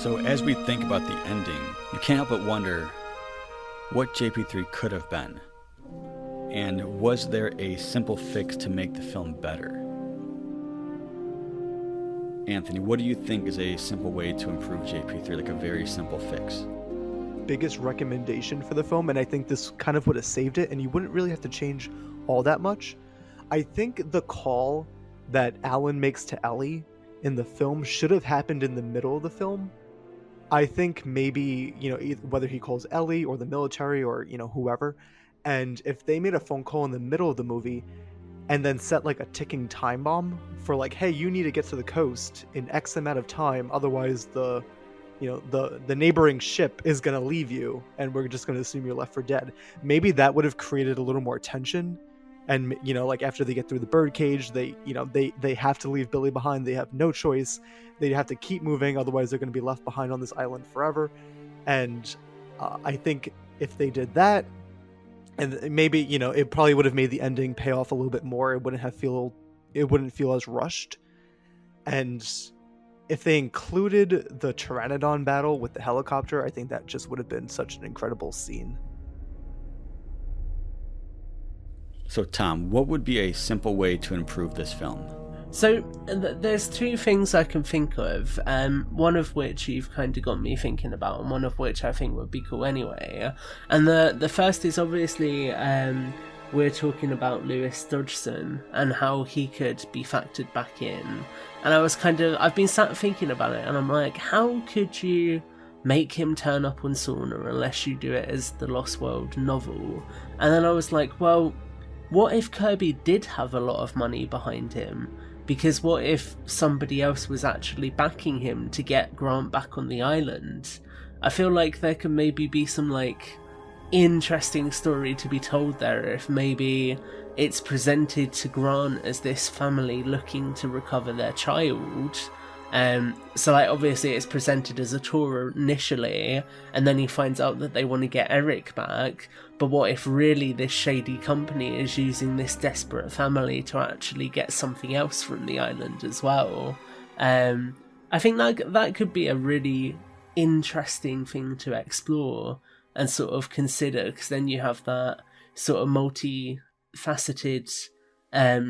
So as we think about the ending, you can't help but wonder what JP3 could have been. And was there a simple fix to make the film better? Anthony, what do you think is a simple way to improve JP3, like a very simple fix? Biggest recommendation for the film, and I think this kind of would have saved it, and you wouldn't really have to change all that much. I think the call that Alan makes to Ellie in the film should have happened in the middle of the film. I think maybe, whether he calls Ellie or the military or, whoever, and if they made a phone call in the middle of the movie and then set like a ticking time bomb for like, hey, you need to get to the coast in X amount of time, otherwise the neighboring ship is going to leave you and we're just going to assume you're left for dead. Maybe that would have created a little more tension. And, like after they get through the birdcage, they have to leave Billy behind. They have no choice. They have to keep moving. Otherwise, they're going to be left behind on this island forever. And I think if they did that, and maybe, it probably would have made the ending pay off a little bit more. It wouldn't feel as rushed. And if they included the Pteranodon battle with the helicopter, I think that just would have been such an incredible scene. So Tom, what would be a simple way to improve this film? So there's two things I can think of, one of which you've kind of got me thinking about, and one of which I think would be cool anyway. And the first is obviously we're talking about Lewis Dodgson and how he could be factored back in. And I've been sat thinking about it, and I'm like, how could you make him turn up on Sorna unless you do it as the Lost World novel? And then I was like, well, what if Kirby did have a lot of money behind him? Because what if somebody else was actually backing him to get Grant back on the island? I feel like there could maybe be some interesting story to be told there if maybe it's presented to Grant as this family looking to recover their child. So obviously it's presented as a tour initially, and then he finds out that they want to get Eric back. But what if really this shady company is using this desperate family to actually get something else from the island as well? I think that could be a really interesting thing to explore and sort of consider, because then you have that sort of multi-faceted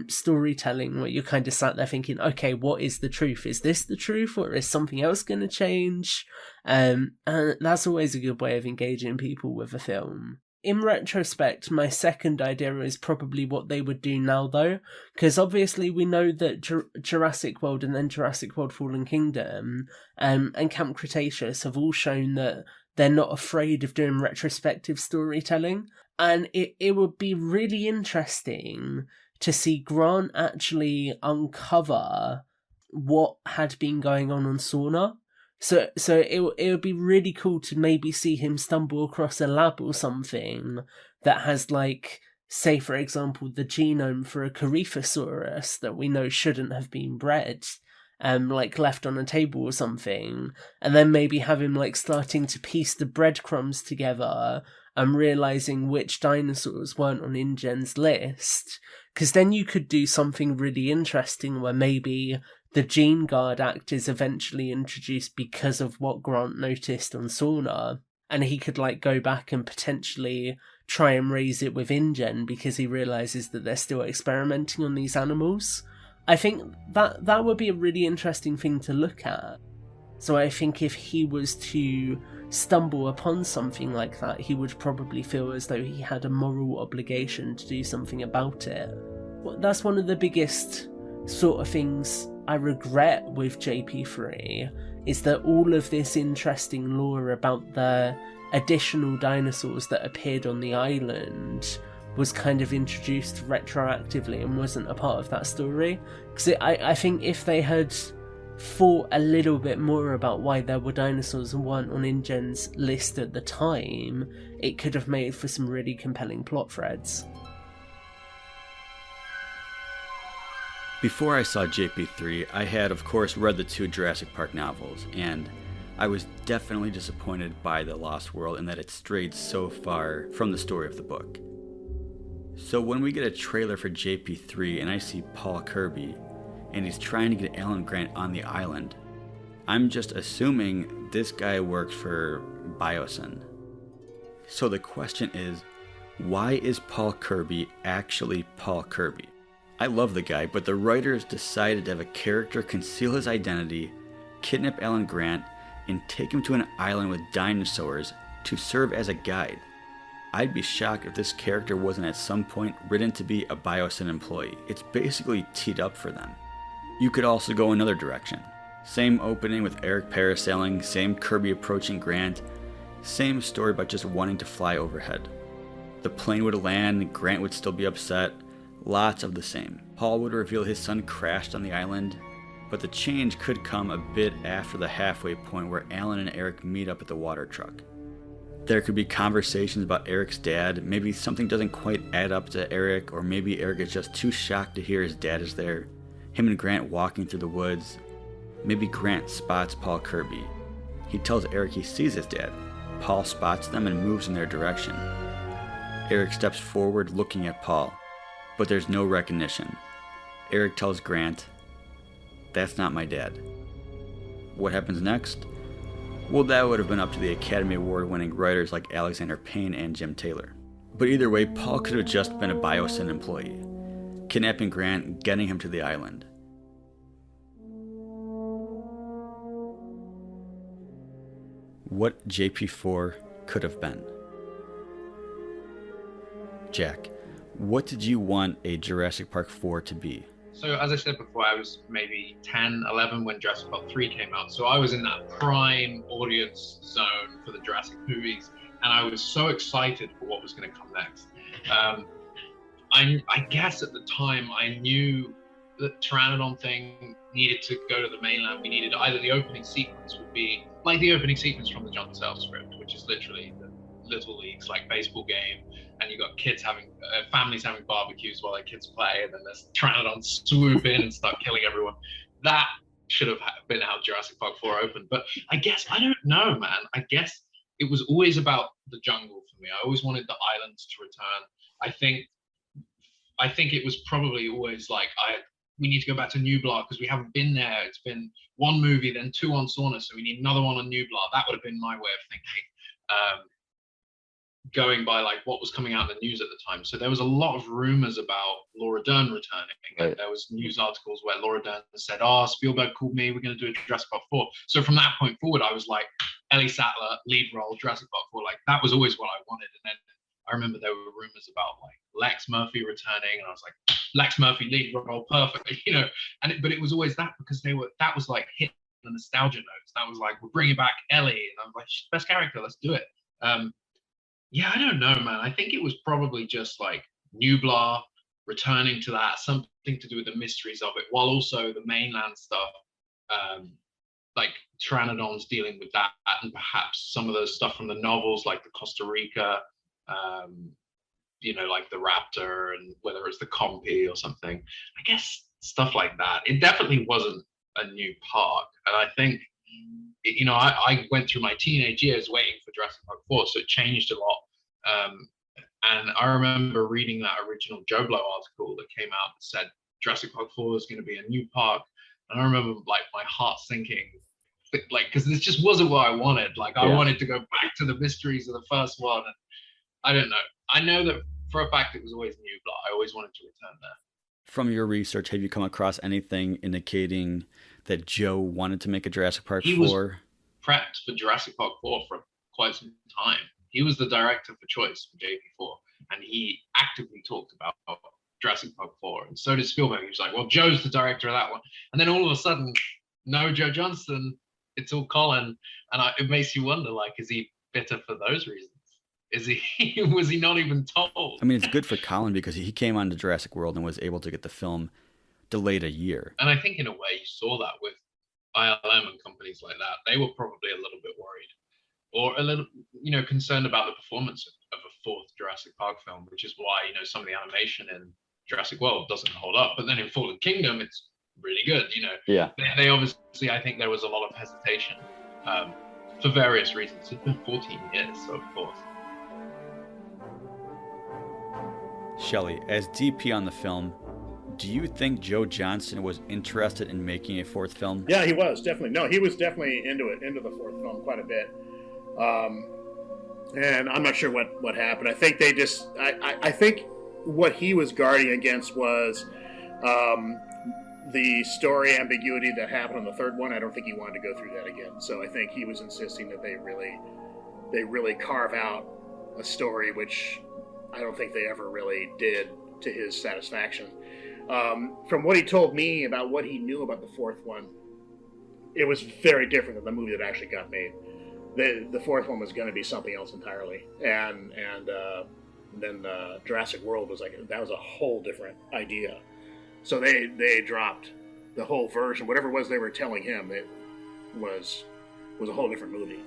storytelling where you're kind of sat there thinking, okay, what is the truth? Is this the truth, or is something else going to change? And that's always a good way of engaging people with a film. In retrospect, my second idea is probably what they would do now, though, because obviously we know that Jurassic World and then Jurassic World Fallen Kingdom and Camp Cretaceous have all shown that they're not afraid of doing retrospective storytelling, and it would be really interesting to see Grant actually uncover what had been going on Sorna. So it would be really cool to maybe see him stumble across a lab or something that has, say for example, the genome for a Coryphosaurus that we know shouldn't have been bred, left on a table or something, and then maybe have him starting to piece the breadcrumbs together and realizing which dinosaurs weren't on InGen's list. Because then you could do something really interesting where maybe the Gene Guard Act is eventually introduced because of what Grant noticed on Sorna, and he could go back and potentially try and raise it with InGen because he realizes that they're still experimenting on these animals. I think that would be a really interesting thing to look at. So I think if he was to stumble upon something like that, he would probably feel as though he had a moral obligation to do something about it. Well, that's one of the biggest sort of things I regret with JP3, is that all of this interesting lore about the additional dinosaurs that appeared on the island was kind of introduced retroactively and wasn't a part of that story. Because I think if they had thought a little bit more about why there were dinosaurs and weren't on InGen's list at the time, it could have made for some really compelling plot threads. Before I saw JP3, I had, of course, read the 2 Jurassic Park novels, and I was definitely disappointed by The Lost World in that it strayed so far from the story of the book. So when we get a trailer for JP3 and I see Paul Kirby, and he's trying to get Alan Grant on the island, I'm just assuming this guy works for Biosyn. So the question is, why is Paul Kirby actually Paul Kirby? I love the guy, but the writers decided to have a character conceal his identity, kidnap Alan Grant, and take him to an island with dinosaurs to serve as a guide. I'd be shocked if this character wasn't at some point written to be a Biosyn employee. It's basically teed up for them. You could also go another direction. Same opening with Eric parasailing, same Kirby approaching Grant, same story but just wanting to fly overhead. The plane would land, Grant would still be upset, lots of the same. Paul would reveal his son crashed on the island, but the change could come a bit after the halfway point where Alan and Eric meet up at the water truck. There could be conversations about Eric's dad, maybe something doesn't quite add up to Eric, or maybe Eric is just too shocked to hear his dad is there. Him and Grant walking through the woods. Maybe Grant spots Paul Kirby. He tells Eric he sees his dad. Paul spots them and moves in their direction. Eric steps forward looking at Paul, but there's no recognition. Eric tells Grant, "That's not my dad." What happens next? Well, that would have been up to the Academy Award-winning writers like Alexander Payne and Jim Taylor. But either way, Paul could have just been a Biosyn employee, kidnapping Grant, getting him to the island. What JP4 could have been. Jack, what did you want a Jurassic Park 4 to be? So as I said before, I was maybe 10, 11 when Jurassic Park 3 came out. So I was in that prime audience zone for the Jurassic movies. And I was so excited for what was going to come next. I guess at the time I knew that Pteranodon thing needed to go to the mainland. We needed either the opening sequence would be like the opening sequence from the John Sayles script, which is literally the Little Leagues, like baseball game. And you got kids having, families having barbecues while their kids play, and then there's Pteranodons swoop in and start killing everyone. That should have been how Jurassic Park 4 opened. But I guess, I don't know, man. I guess it was always about the jungle for me. I always wanted the islands to return. I think it was probably always like, we need to go back to Nublar because we haven't been there. It's been one movie, then 2 on Sorna, so we need another one on Nublar. That would have been my way of thinking. Going by like what was coming out in the news at the time. So there was a lot of rumors about Laura Dern returning. Right. There was news articles where Laura Dern said, Spielberg called me, we're going to do a Jurassic Park 4. So from that point forward, I was like, Ellie Sattler, lead role, Jurassic Park 4. Like that was always what I wanted. And then I remember there were rumors about like Lex Murphy returning, and I was like, Lex Murphy lead role, perfect, you know. But it was always that because that was like hitting the nostalgia notes. That was like, we're bringing back Ellie, and I was like, she's the best character, let's do it. Yeah, I don't know, man. I think it was probably just like Nublar, returning to that, something to do with the mysteries of it, while also the mainland stuff, like Pteranodons dealing with that, and perhaps some of the stuff from the novels, like the Costa Rica, you know, like the raptor, and whether it's the Compy or something. I guess stuff like that. It definitely wasn't a new park, and I think, you know, I went through my teenage years waiting for Jurassic Park 4, so it changed a lot. And I remember reading that original Joe Blow article that came out that said Jurassic Park 4 is going to be a new park. And I remember like my heart sinking, like, because this just wasn't what I wanted. Like I wanted to go back to the mysteries of the first one. And I don't know. I know that for a fact it was always Nublar. I always wanted to return there. From your research, have you come across anything indicating that Joe wanted to make a Jurassic Park 4? He was prepped for Jurassic Park 4 for quite some time. He was the director for choice for JP4, and he actively talked about Jurassic Park 4, and so did Spielberg. He was like, well, Joe's the director of that one. And then all of a sudden, no Joe Johnston, it's all Colin. And it makes you wonder, like, is he bitter for those reasons? Is he, was he not even told? I mean, it's good for Colin because he came onto Jurassic World and was able to get the film delayed a year. And I think in a way you saw that with ILM and companies like that. They were probably a little bit worried, or a little, you know, concerned about the performance of a fourth Jurassic Park film, which is why, you know, some of the animation in Jurassic World doesn't hold up. But then in Fallen Kingdom, it's really good, you know. Yeah. They obviously, I think there was a lot of hesitation for various reasons. It's been 14 years, so of course. Shelley, as DP on the film, Do you think Joe Johnston was interested in making a fourth film? Yeah, he was definitely. No, he was definitely into the fourth film quite a bit. And I'm not sure what happened. I think they just, I think what he was guarding against was the story ambiguity that happened on the third one. I don't think he wanted to go through that again. So I think he was insisting that they really carve out a story, which I don't think they ever really did to his satisfaction. From what he told me about what he knew about the fourth one, it was very different than the movie that actually got made. The fourth one was going to be something else entirely, and then Jurassic World was that was a whole different idea. So they dropped the whole version, whatever it was they were telling him. It was a whole different movie.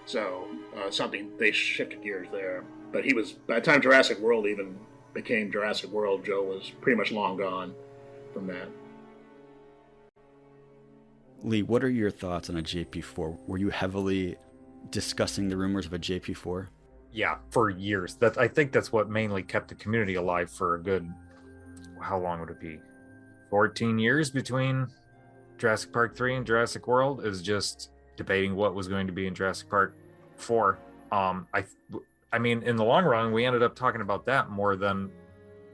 So something they shifted gears there. But he was, by the time Jurassic World even became Jurassic World, Joe was pretty much long gone from that. Lee, what are your thoughts on a JP4? Were you heavily discussing the rumors of a JP4? Yeah, for years. I think that's what mainly kept the community alive for a good, how long would it be? 14 years between Jurassic Park 3 and Jurassic World, is just debating what was going to be in Jurassic Park 4. I mean, in the long run, we ended up talking about that more than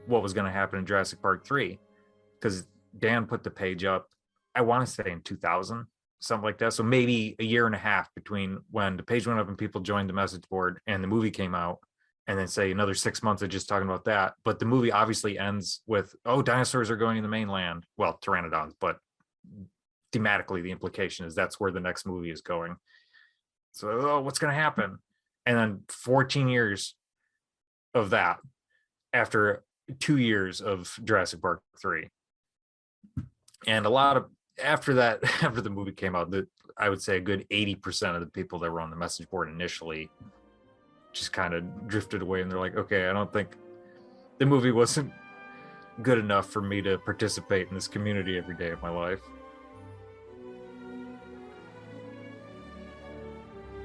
what was going to happen in Jurassic Park 3, because Dan put the page up, I want to say in 2000, something like that. So maybe a year and a half between when the page went up and people joined the message board and the movie came out, and then say another 6 months of just talking about that. But the movie obviously ends with, oh, dinosaurs are going in the mainland. Well, pteranodons, but thematically the implication is that's where the next movie is going. So, oh, what's going to happen? And then 14 years of that after 2 years of Jurassic Park 3. And a lot of, after that, after the movie came out, I would say a good 80% of the people that were on the message board initially just kind of drifted away, and they're like, okay, I don't think the movie wasn't good enough for me to participate in this community every day of my life.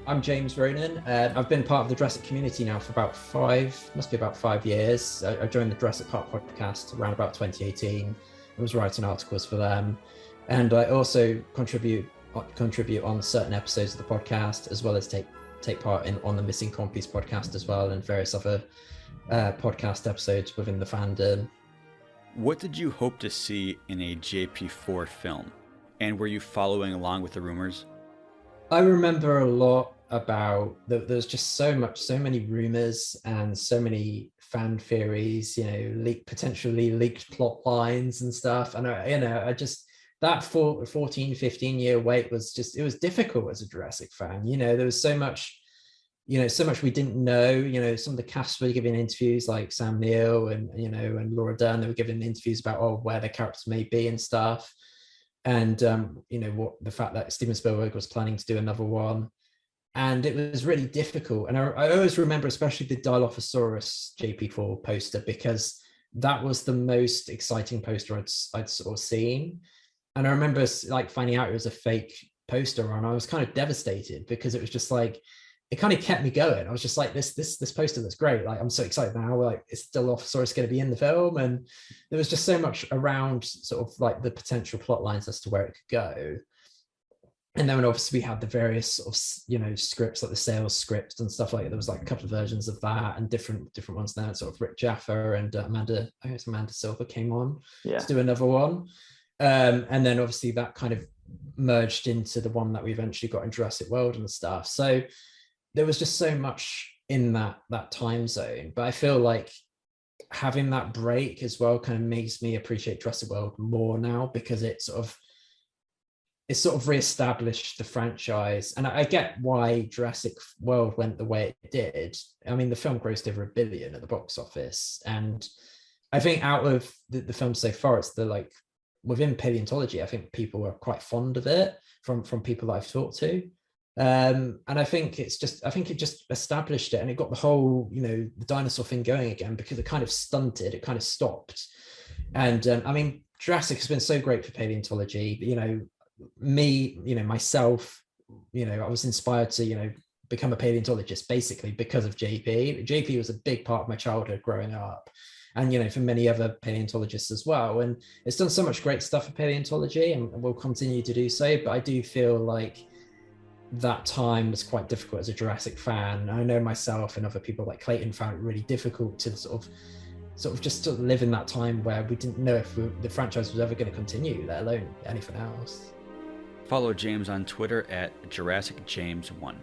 I'm James Ronan. I've been part of the Jurassic community now for about 5 years. I joined the Jurassic Park podcast around about 2018. I was writing articles for them. And I also contribute on certain episodes of the podcast, as well as take part on the Missing Compies podcast as well, and various other podcast episodes within the fandom. What did you hope to see in a JP4 film? And were you following along with the rumors? I remember a lot about there's just so many rumors and so many fan theories, potentially leaked plot lines and stuff. And I just, that 14, 15 year wait was just, it was difficult as a Jurassic fan. There was so much we didn't know. Some of the cast were giving interviews, like Sam Neill and Laura Dern. They were giving interviews about where their characters may be and stuff. And what the fact that Steven Spielberg was planning to do another one, and it was really difficult. And I always remember, especially the Dilophosaurus JP4 poster, because that was the most exciting poster I'd sort of seen. And I remember finding out it was a fake poster, and I was kind of devastated, because it was just it kind of kept me going. I was just like, this poster looks great. I'm so excited now. Is Dilophosaurus going to be in the film? And there was just so much around sort of the potential plot lines as to where it could go. And then obviously we had the various sort of, scripts, like the sales scripts and stuff like that. There was a couple of versions of that, and different ones there. Sort of Rick Jaffa and Amanda Silver came on to do another one. And then obviously that kind of merged into the one that we eventually got in Jurassic World and stuff. So there was just so much in that time zone. But I feel like having that break as well kind of makes me appreciate Jurassic World more now, because it sort of reestablished the franchise. And I get why Jurassic World went the way it did. I mean, the film grossed over $1 billion at the box office. And I think out of the films so far, it's within paleontology, I think people are quite fond of it from people that I've talked to. And I think it just established it, and it got the whole, the dinosaur thing going again, because it kind of stunted, it kind of stopped. And I mean, Jurassic has been so great for paleontology, myself, I was inspired to, become a paleontologist basically because of JP. JP was a big part of my childhood growing up, and you know, for many other paleontologists as well. And it's done so much great stuff for paleontology, and will continue to do so. But I do feel like that time was quite difficult as a Jurassic fan. I know myself and other people like Clayton found it really difficult to sort of just live in that time where we didn't know if the franchise was ever going to continue, let alone anything else. Follow James on Twitter at JurassicJames1.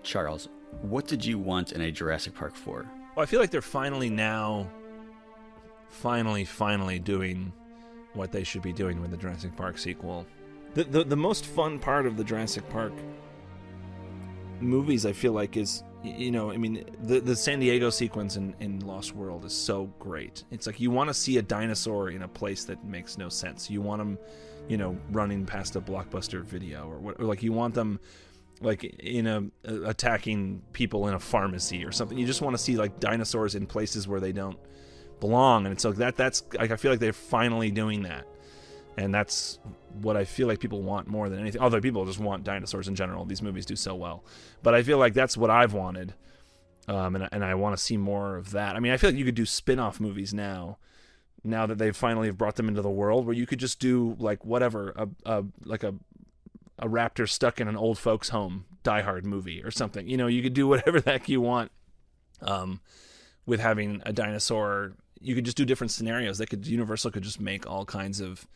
Charles, what did you want in a Jurassic Park 4? Well, I feel like they're finally doing what they should be doing with the Jurassic Park sequel. The most fun part of the Jurassic Park movies, I feel like, is, you know, I mean, the San Diego sequence in Lost World is so great. It's like you want to see a dinosaur in a place that makes no sense. You want them, you know, running past a Blockbuster video, or like you want them like in attacking people in a pharmacy or something. You just want to see like dinosaurs in places where they don't belong, and it's like that's like, I feel like they're finally doing that. And that's what I feel like people want more than anything. Although people just want dinosaurs in general. These movies do so well. But I feel like that's what I've wanted. And I want to see more of that. I mean, I feel like you could do spin-off movies now that they finally have brought them into the world, where you could just do like whatever, a raptor stuck in an old folks home, Die Hard movie or something. You know, you could do whatever the heck you want with having a dinosaur. You could just do different scenarios. Universal could just make all kinds of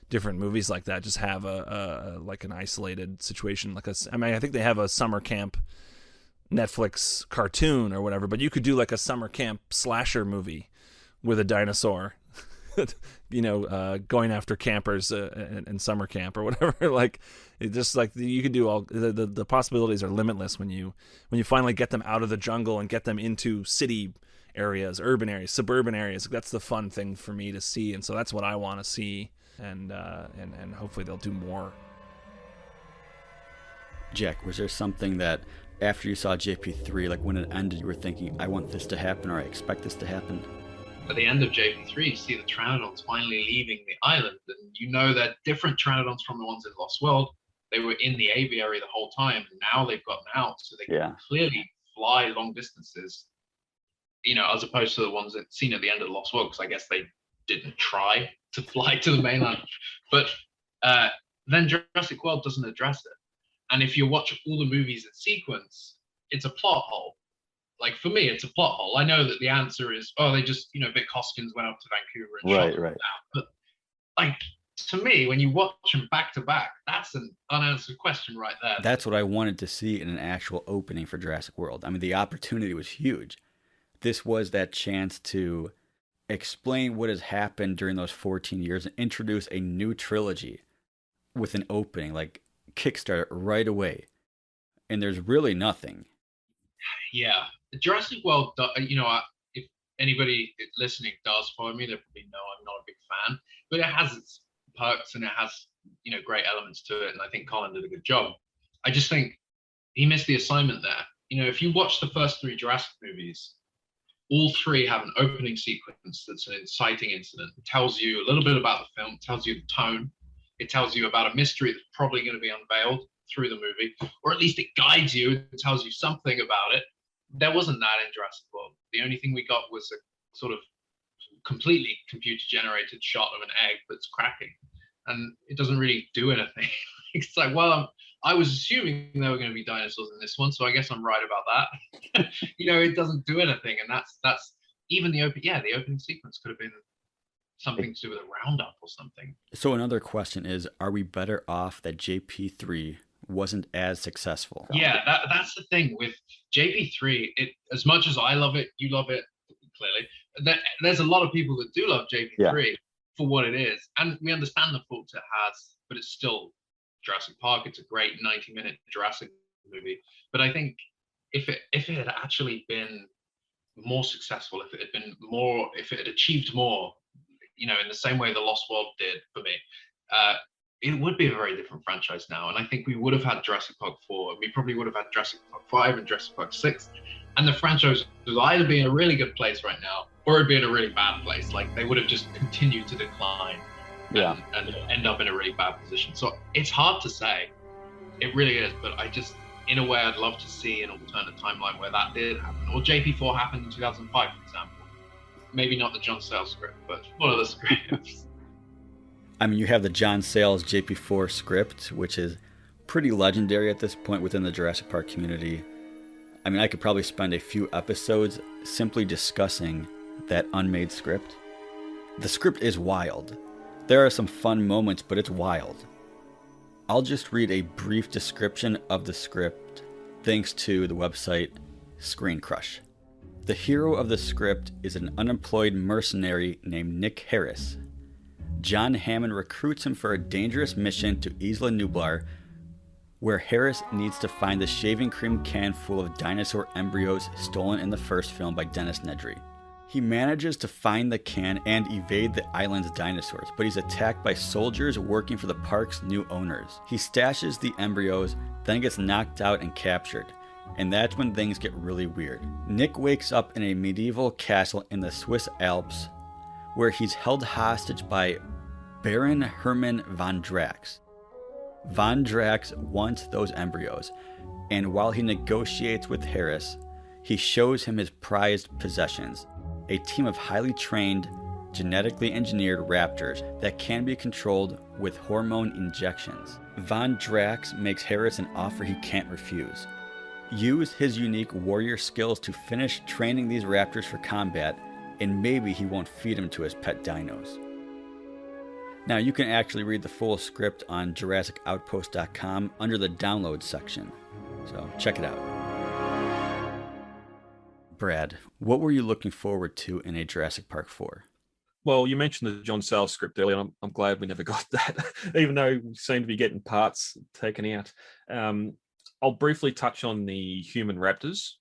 different movies like that. Just have a like an isolated situation. I think they have a summer camp Netflix cartoon or whatever, but you could do like a summer camp slasher movie with a dinosaur, you know, going after campers in summer camp or whatever. Like, it just like you could do all the possibilities are limitless when you finally get them out of the jungle and get them into city areas, urban areas, suburban areas. That's the fun thing for me to see, and so that's what I want to see, and hopefully they'll do more. Jack, was there something that after you saw JP3, like when it ended, you were thinking, I want this to happen, or I expect this to happen? At the end of JP3, you see the Pteranodons finally leaving the island, and you know they're different Pteranodons from the ones in Lost World. They were in the aviary the whole time, and now they've gotten out, so they can clearly fly long distances, you know, as opposed to the ones that seen at the end of the Lost World, because I guess they didn't try to fly to the mainland. But then Jurassic World doesn't address it. And if you watch all the movies in sequence, it's a plot hole. Like, for me, it's a plot hole. I know that the answer is, they just, you know, Vic Hoskins went up to Vancouver and shot them down. But, like, to me, when you watch them back to back, that's an unanswered question right there. That's what I wanted to see in an actual opening for Jurassic World. I mean, the opportunity was huge. This was that chance to explain what has happened during those 14 years and introduce a new trilogy with an opening, like kickstart it right away. And there's really nothing. Yeah. Jurassic World, you know, if anybody listening does follow me, they probably know I'm not a big fan, but it has its perks and it has, you know, great elements to it. And I think Colin did a good job. I just think he missed the assignment there. You know, if you watch the first 3 Jurassic movies, all 3 have an opening sequence that's an inciting incident. It tells you a little bit about the film, it tells you the tone, it tells you about a mystery that's probably going to be unveiled through the movie, or at least it guides you, it tells you something about it. There wasn't that in Jurassic World. The only thing we got was a sort of completely computer-generated shot of an egg that's cracking, and it doesn't really do anything. It's like, well, I was assuming there were going to be dinosaurs in this one, so I guess I'm right about that. You know, it doesn't do anything, and that's even the opening sequence could have been something to do with a roundup or something. So another question is, are we better off that JP3 wasn't as successful? Yeah, that's the thing with JP3. It, as much as I love it, you love it, clearly. There's a lot of people that do love JP3 for what it is, and we understand the faults it has, but it's still Jurassic Park. It's a great 90-minute Jurassic movie. But I think if it had actually been more successful, if it had achieved more, you know, in the same way the Lost World did for me, it would be a very different franchise now. And I think we would have had Jurassic Park 4, and we probably would have had Jurassic Park 5 and Jurassic Park 6. And the franchise would either be in a really good place right now, or it'd be in a really bad place. Like, they would have just continued to decline and end up in a really bad position. So it's hard to say. It really is, but in a way, I'd love to see an alternate timeline where that did happen. Or JP4 happened in 2005, for example. Maybe not the John Sayles script, but one of the scripts. I mean, you have the John Sayles JP4 script, which is pretty legendary at this point within the Jurassic Park community. I mean, I could probably spend a few episodes simply discussing that unmade script. The script is wild. There are some fun moments, but it's wild. I'll just read a brief description of the script thanks to the website Screen Crush. The hero of the script is an unemployed mercenary named Nick Harris. John Hammond recruits him for a dangerous mission to Isla Nublar, where Harris needs to find the shaving cream can full of dinosaur embryos stolen in the first film by Dennis Nedry. He manages to find the can and evade the island's dinosaurs, but he's attacked by soldiers working for the park's new owners. He stashes the embryos, then gets knocked out and captured. And that's when things get really weird. Nick wakes up in a medieval castle in the Swiss Alps, where he's held hostage by Baron Hermann von Drax. Von Drax wants those embryos, and while he negotiates with Harris, he shows him his prized possessions, a team of highly trained, genetically engineered raptors that can be controlled with hormone injections. Von Drax makes Harris an offer he can't refuse. Use his unique warrior skills to finish training these raptors for combat, and maybe he won't feed them to his pet dinos. Now, you can actually read the full script on JurassicOutpost.com under the download section, so check it out. Brad, what were you looking forward to in a Jurassic Park 4? Well, you mentioned the John Sayles script earlier, and I'm glad we never got that, even though we seem to be getting parts taken out. I'll briefly touch on the human raptors.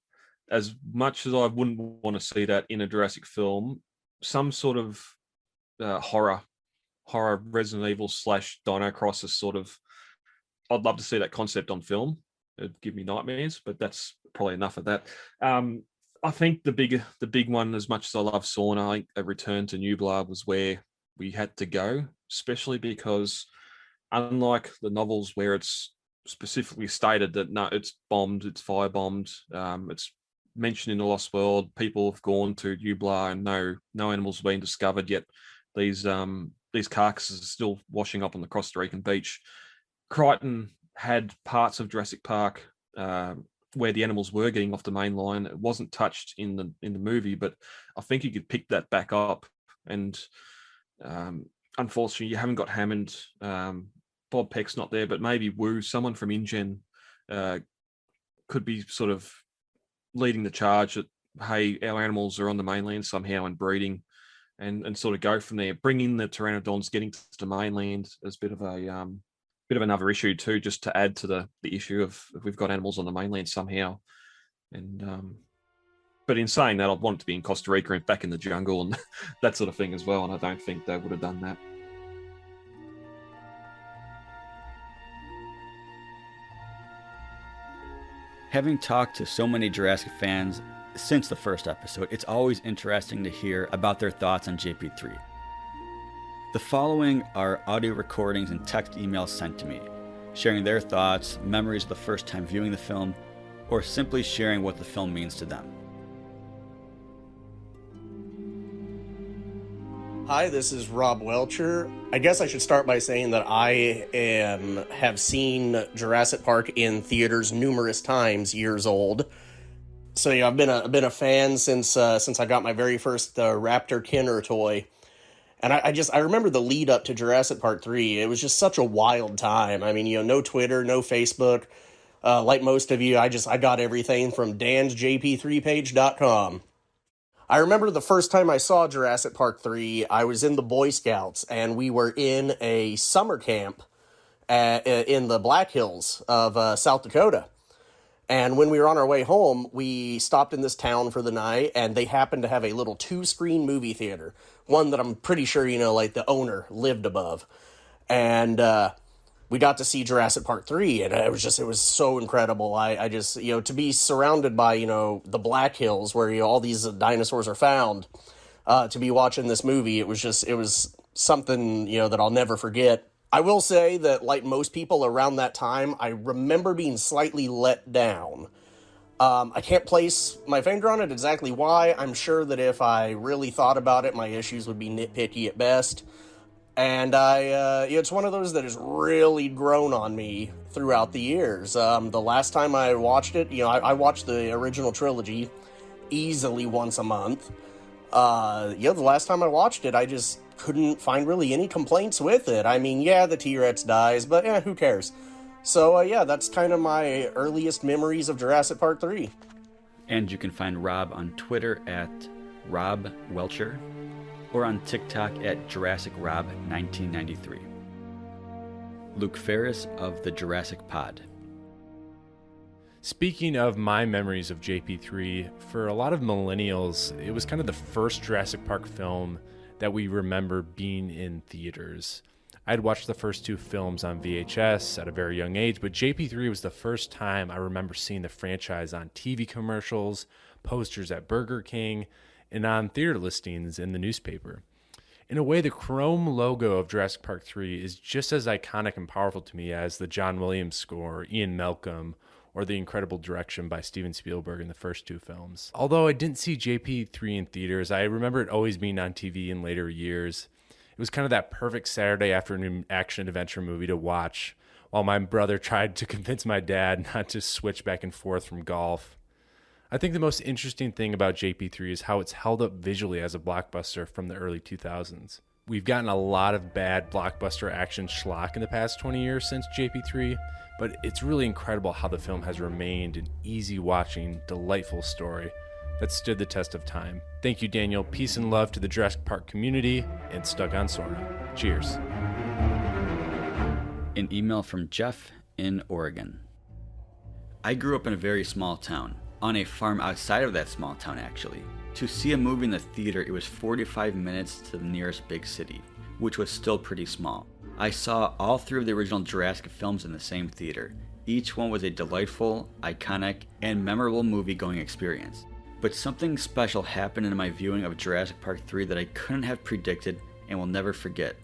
As much as I wouldn't want to see that in a Jurassic film, some sort of horror Resident Evil / Dino Crisis sort of, I'd love to see that concept on film. It'd give me nightmares, but that's probably enough of that. I think the big one, as much as I love Sorna, I think a return to Nublar was where we had to go, especially because unlike the novels where it's specifically stated that no, it's bombed, it's firebombed, it's mentioned in the Lost World, people have gone to Nublar and no animals have been discovered yet. These carcasses are still washing up on the Costa Rican beach. Crichton had parts of Jurassic Park where the animals were getting off the main line. It wasn't touched in the movie, but I think you could pick that back up. And unfortunately, you haven't got Hammond. Bob Peck's not there, but maybe Wu, someone from InGen, could be sort of leading the charge that, hey, our animals are on the mainland somehow and breeding, and sort of go from there. Bring in the pteranodons getting to the mainland as a bit of another issue too, just to add to the issue of if we've got animals on the mainland somehow. And but in saying that, I'd want it to be in Costa Rica and back in the jungle and that sort of thing as well. And I don't think they would have done that. Having talked to so many Jurassic fans since the first episode, it's always interesting to hear about their thoughts on JP3. The following are audio recordings and text emails sent to me, sharing their thoughts, memories of the first time viewing the film, or simply sharing what the film means to them. Hi, this is Rob Welcher. I guess I should start by saying that I have seen Jurassic Park in theaters numerous times, years old. So yeah, I've been a fan since I got my very first Raptor Kenner toy. And I remember the lead up to Jurassic Park 3. It was just such a wild time. I mean, no Twitter, no Facebook. Like most of you, I got everything from dansjp3page.com. I remember the first time I saw Jurassic Park 3, I was in the Boy Scouts, and we were in a summer camp in the Black Hills of South Dakota. And when we were on our way home, we stopped in this town for the night, and they happened to have a little 2-screen movie theater, one that I'm pretty sure, like the owner lived above. And we got to see Jurassic Park 3, and it was so incredible. I just, to be surrounded by, the Black Hills where, all these dinosaurs are found, to be watching this movie, it was something, that I'll never forget. I will say that, like most people around that time, I remember being slightly let down. I can't place my finger on it exactly why. I'm sure that if I really thought about it, my issues would be nitpicky at best. And it's one of those that has really grown on me throughout the years. The last time I watched it, I watched the original trilogy easily once a month. The last time I watched it, I just couldn't find really any complaints with it. I mean, yeah, the T-Rex dies, but who cares? So, that's kind of my earliest memories of Jurassic Park 3. And you can find Rob on Twitter at Rob Welcher, or on TikTok at JurassicRob1993. Luke Ferris of the Jurassic Pod. Speaking of my memories of JP3, for a lot of millennials, it was kind of the first Jurassic Park film that we remember being in theaters. I'd watched the first two films on VHS at a very young age, but JP3 was the first time I remember seeing the franchise on TV commercials, posters at Burger King, and on theater listings in the newspaper. In a way, the chrome logo of Jurassic Park 3 is just as iconic and powerful to me as the John Williams score, Ian Malcolm, or the incredible direction by Steven Spielberg in the first two films. Although I didn't see JP3 in theaters, I remember it always being on TV in later years. It was kind of that perfect Saturday afternoon action-adventure movie to watch, while my brother tried to convince my dad not to switch back and forth from golf. I think the most interesting thing about JP3 is how it's held up visually as a blockbuster from the early 2000s. We've gotten a lot of bad blockbuster action schlock in the past 20 years since JP3, but it's really incredible how the film has remained an easy-watching, delightful story that stood the test of time. Thank you, Daniel. Peace and love to the Jurassic Park community and Stuck On Sorna. Cheers. An email from Jeff in Oregon. I grew up in a very small town, on a farm outside of that small town actually. To see a movie in the theater, it was 45 minutes to the nearest big city, which was still pretty small. I saw all three of the original Jurassic films in the same theater. Each one was a delightful, iconic, and memorable movie-going experience. But something special happened in my viewing of Jurassic Park 3 that I couldn't have predicted and will never forget.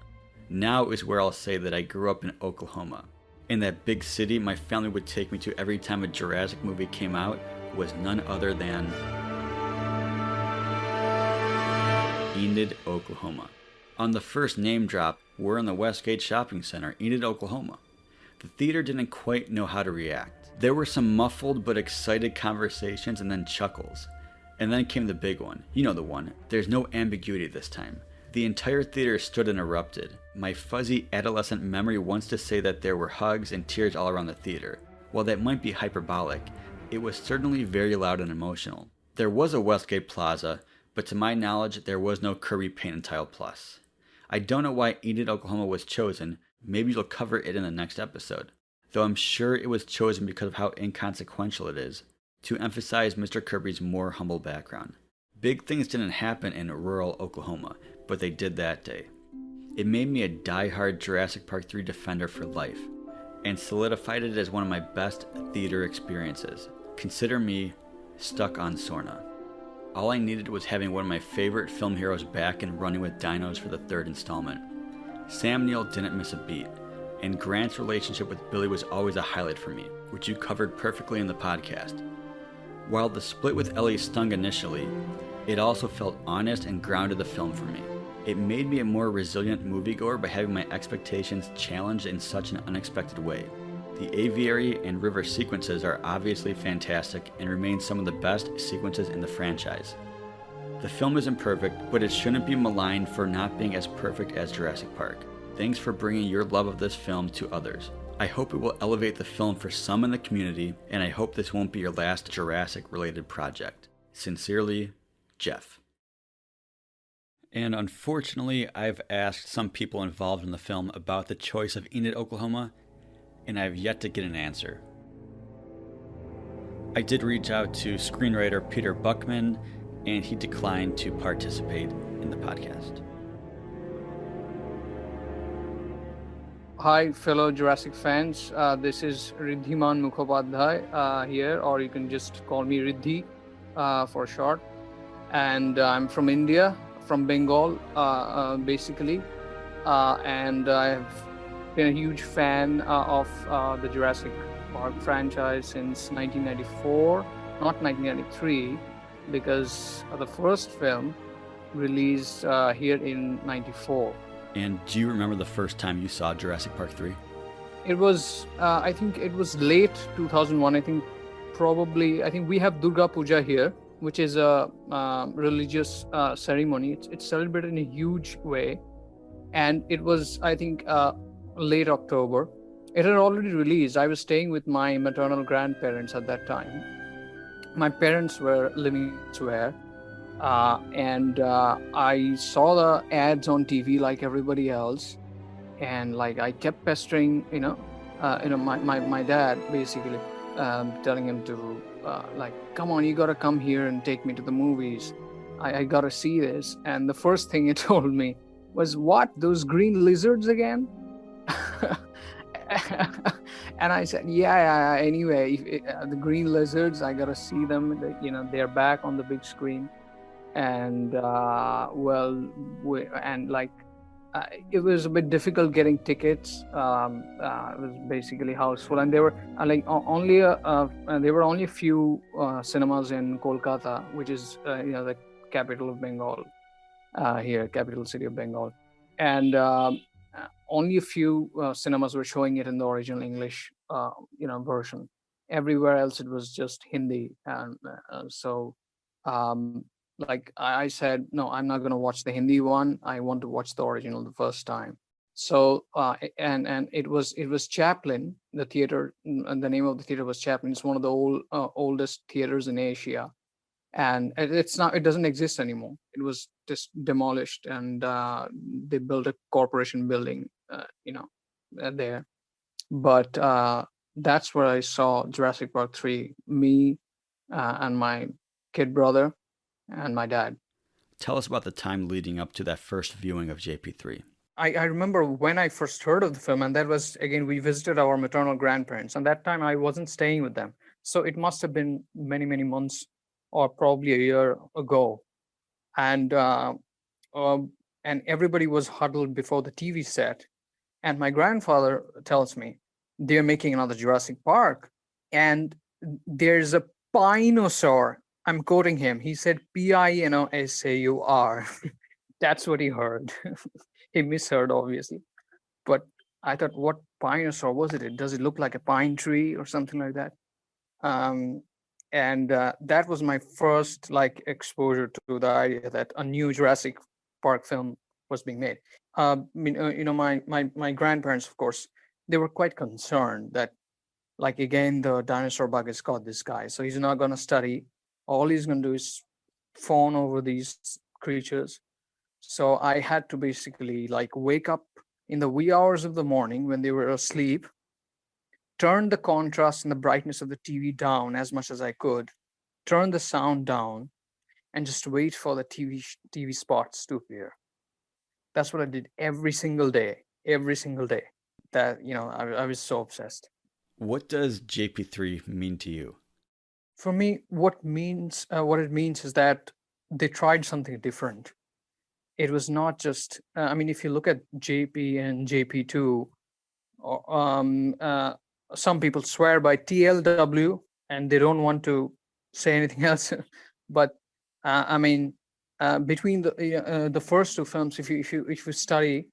Now is where I'll say that I grew up in Oklahoma. In that big city my family would take me to every time a Jurassic movie came out was none other than Enid, Oklahoma. On the first name drop, we're in the Westgate Shopping Center, Enid, Oklahoma. The theater didn't quite know how to react. There were some muffled but excited conversations and then chuckles. And then came the big one. You know the one. There's no ambiguity this time. The entire theater stood and erupted. My fuzzy adolescent memory wants to say that there were hugs and tears all around the theater. While that might be hyperbolic, it was certainly very loud and emotional. There was a Westgate Plaza, but to my knowledge, there was no Kirby Paint and Tile Plus. I don't know why Enid, Oklahoma was chosen. Maybe you'll cover it in the next episode. Though I'm sure it was chosen because of how inconsequential it is, to emphasize Mr. Kirby's more humble background. Big things didn't happen in rural Oklahoma, but they did that day. It made me a die-hard Jurassic Park 3 defender for life, and solidified it as one of my best theater experiences. Consider me Stuck On Sorna. All I needed was having one of my favorite film heroes back and running with dinos for the third installment. Sam Neill didn't miss a beat, and Grant's relationship with Billy was always a highlight for me, which you covered perfectly in the podcast. While the split with Ellie stung initially, it also felt honest and grounded the film for me. It made me a more resilient moviegoer by having my expectations challenged in such an unexpected way. The aviary and river sequences are obviously fantastic and remain some of the best sequences in the franchise. The film isn't perfect, but it shouldn't be maligned for not being as perfect as Jurassic Park. Thanks for bringing your love of this film to others. I hope it will elevate the film for some in the community, and I hope this won't be your last Jurassic-related project. Sincerely, Jeff. And unfortunately, I've asked some people involved in the film about the choice of Enid, Oklahoma, and I've yet to get an answer. I did reach out to screenwriter Peter Buckman, and he declined to participate in the podcast. Hi, fellow Jurassic fans. This is Riddhiman Mukhopadhyay here, or you can just call me Riddhi for short. And I'm from India, from Bengal, basically. And I've been a huge fan of the Jurassic Park franchise since 1994, not 1993, because the first film released here in 94. And do you remember the first time you saw Jurassic Park 3? It was, I think it was late 2001. I think we have Durga Puja here, which is a religious ceremony. It's celebrated in a huge way. And it was, I think, late October. It had already released. I was staying with my maternal grandparents at that time. My parents were living elsewhere. And I saw the ads on TV like everybody else. And like I kept pestering, my dad basically, telling him to come on, you gotta come here and take me to the movies. I gotta see this. And the first thing he told me was, what, those green lizards again? And I said, yeah. Anyway, the green lizards, I gotta see them. They're back on the big screen. And it was a bit difficult getting tickets. It was basically houseful, and there were only a few cinemas in Kolkata, which is the capital of Bengal, capital city of Bengal, and only a few cinemas were showing it in the original English version. Everywhere else it was just Hindi, and I said, no, I'm not going to watch the Hindi one. I want to watch the original the first time. So, and it was Chaplin, the theater, and the name of the theater was Chaplin. It's one of the oldest theaters in Asia. And it doesn't exist anymore. It was just demolished, and they built a corporation building, there. But that's where I saw Jurassic Park 3, me and my kid brother, and my dad. Tell us about the time leading up to that first viewing of JP3. I remember when I first heard of the film, and that was, again, we visited our maternal grandparents, and that time I wasn't staying with them. So it must have been many, many months or probably a year ago. And everybody was huddled before the TV set. And my grandfather tells me, they're making another Jurassic Park, and there's a Pinosaur. I'm quoting him. He said, Pinosaur. That's what he heard. He misheard, obviously. But I thought, what Pinosaur was it? Does it look like a pine tree or something like that? That was my first exposure to the idea that a new Jurassic Park film was being made. My grandparents, of course, they were quite concerned that, again, the dinosaur bug has got this guy. So he's not going to study. All he's going to do is fawn over these creatures. So I had to basically wake up in the wee hours of the morning when they were asleep, turn the contrast and the brightness of the TV down as much as I could, turn the sound down, and just wait for the TV spots to appear. That's what I did every single day. That, I was so obsessed. What does JP3 mean to you? For me, what it means is that they tried something different. It was not just, if you look at JP and JP2, some people swear by TLW and they don't want to say anything else. But between the first two films, if you study,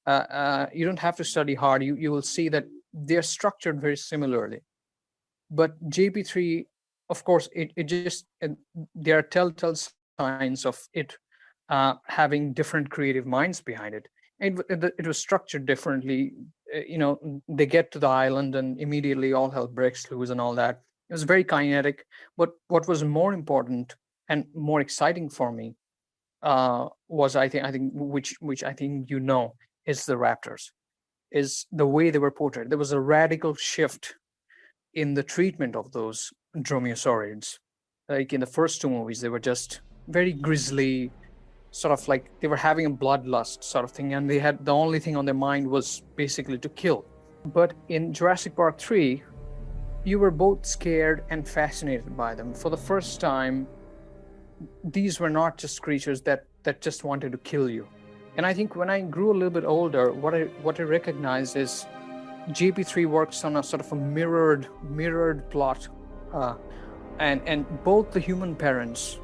you don't have to study hard. You will see that they're structured very similarly. But JP3, of course, there are telltale signs of it having different creative minds behind it. It was structured differently. They get to the island and immediately all hell breaks loose and all that. It was very kinetic. But what was more important and more exciting for me was, I think, which I think is the raptors, is the way they were portrayed. There was a radical shift in the treatment of those dromaeosaurids. Like in the first two movies, they were just very grisly, sort of like they were having a bloodlust sort of thing, and they had the only thing on their mind was basically to kill. But in Jurassic Park 3, you were both scared and fascinated by them. For the first time, these were not just creatures that just wanted to kill you. And I think when I grew a little bit older, what I recognized is JP3 works on a sort of a mirrored plot, and both the human parents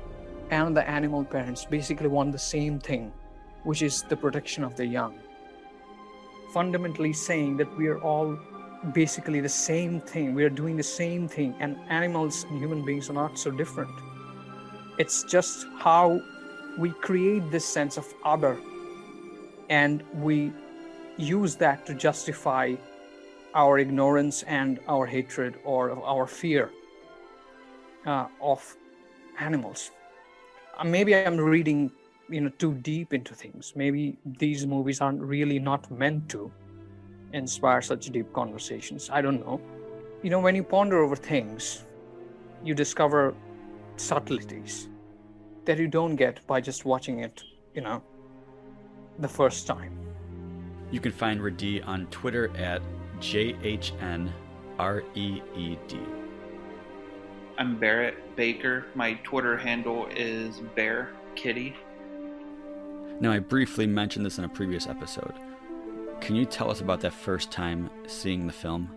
and the animal parents basically want the same thing, which is the protection of their young. Fundamentally saying that we are all basically the same thing, we are doing the same thing, and animals and human beings are not so different. It's just how we create this sense of other, and we use that to justify our ignorance and our hatred or our fear of animals. Maybe I'm reading too deep into things. Maybe these movies aren't really not meant to inspire such deep conversations. I don't know. When you ponder over things, you discover subtleties that you don't get by just watching it, the first time. You can find Radi on Twitter at JHNREED. I'm Barrett Baker. My Twitter handle is Bear Kitty. Now, I briefly mentioned this in a previous episode. Can you tell us about that first time seeing the film?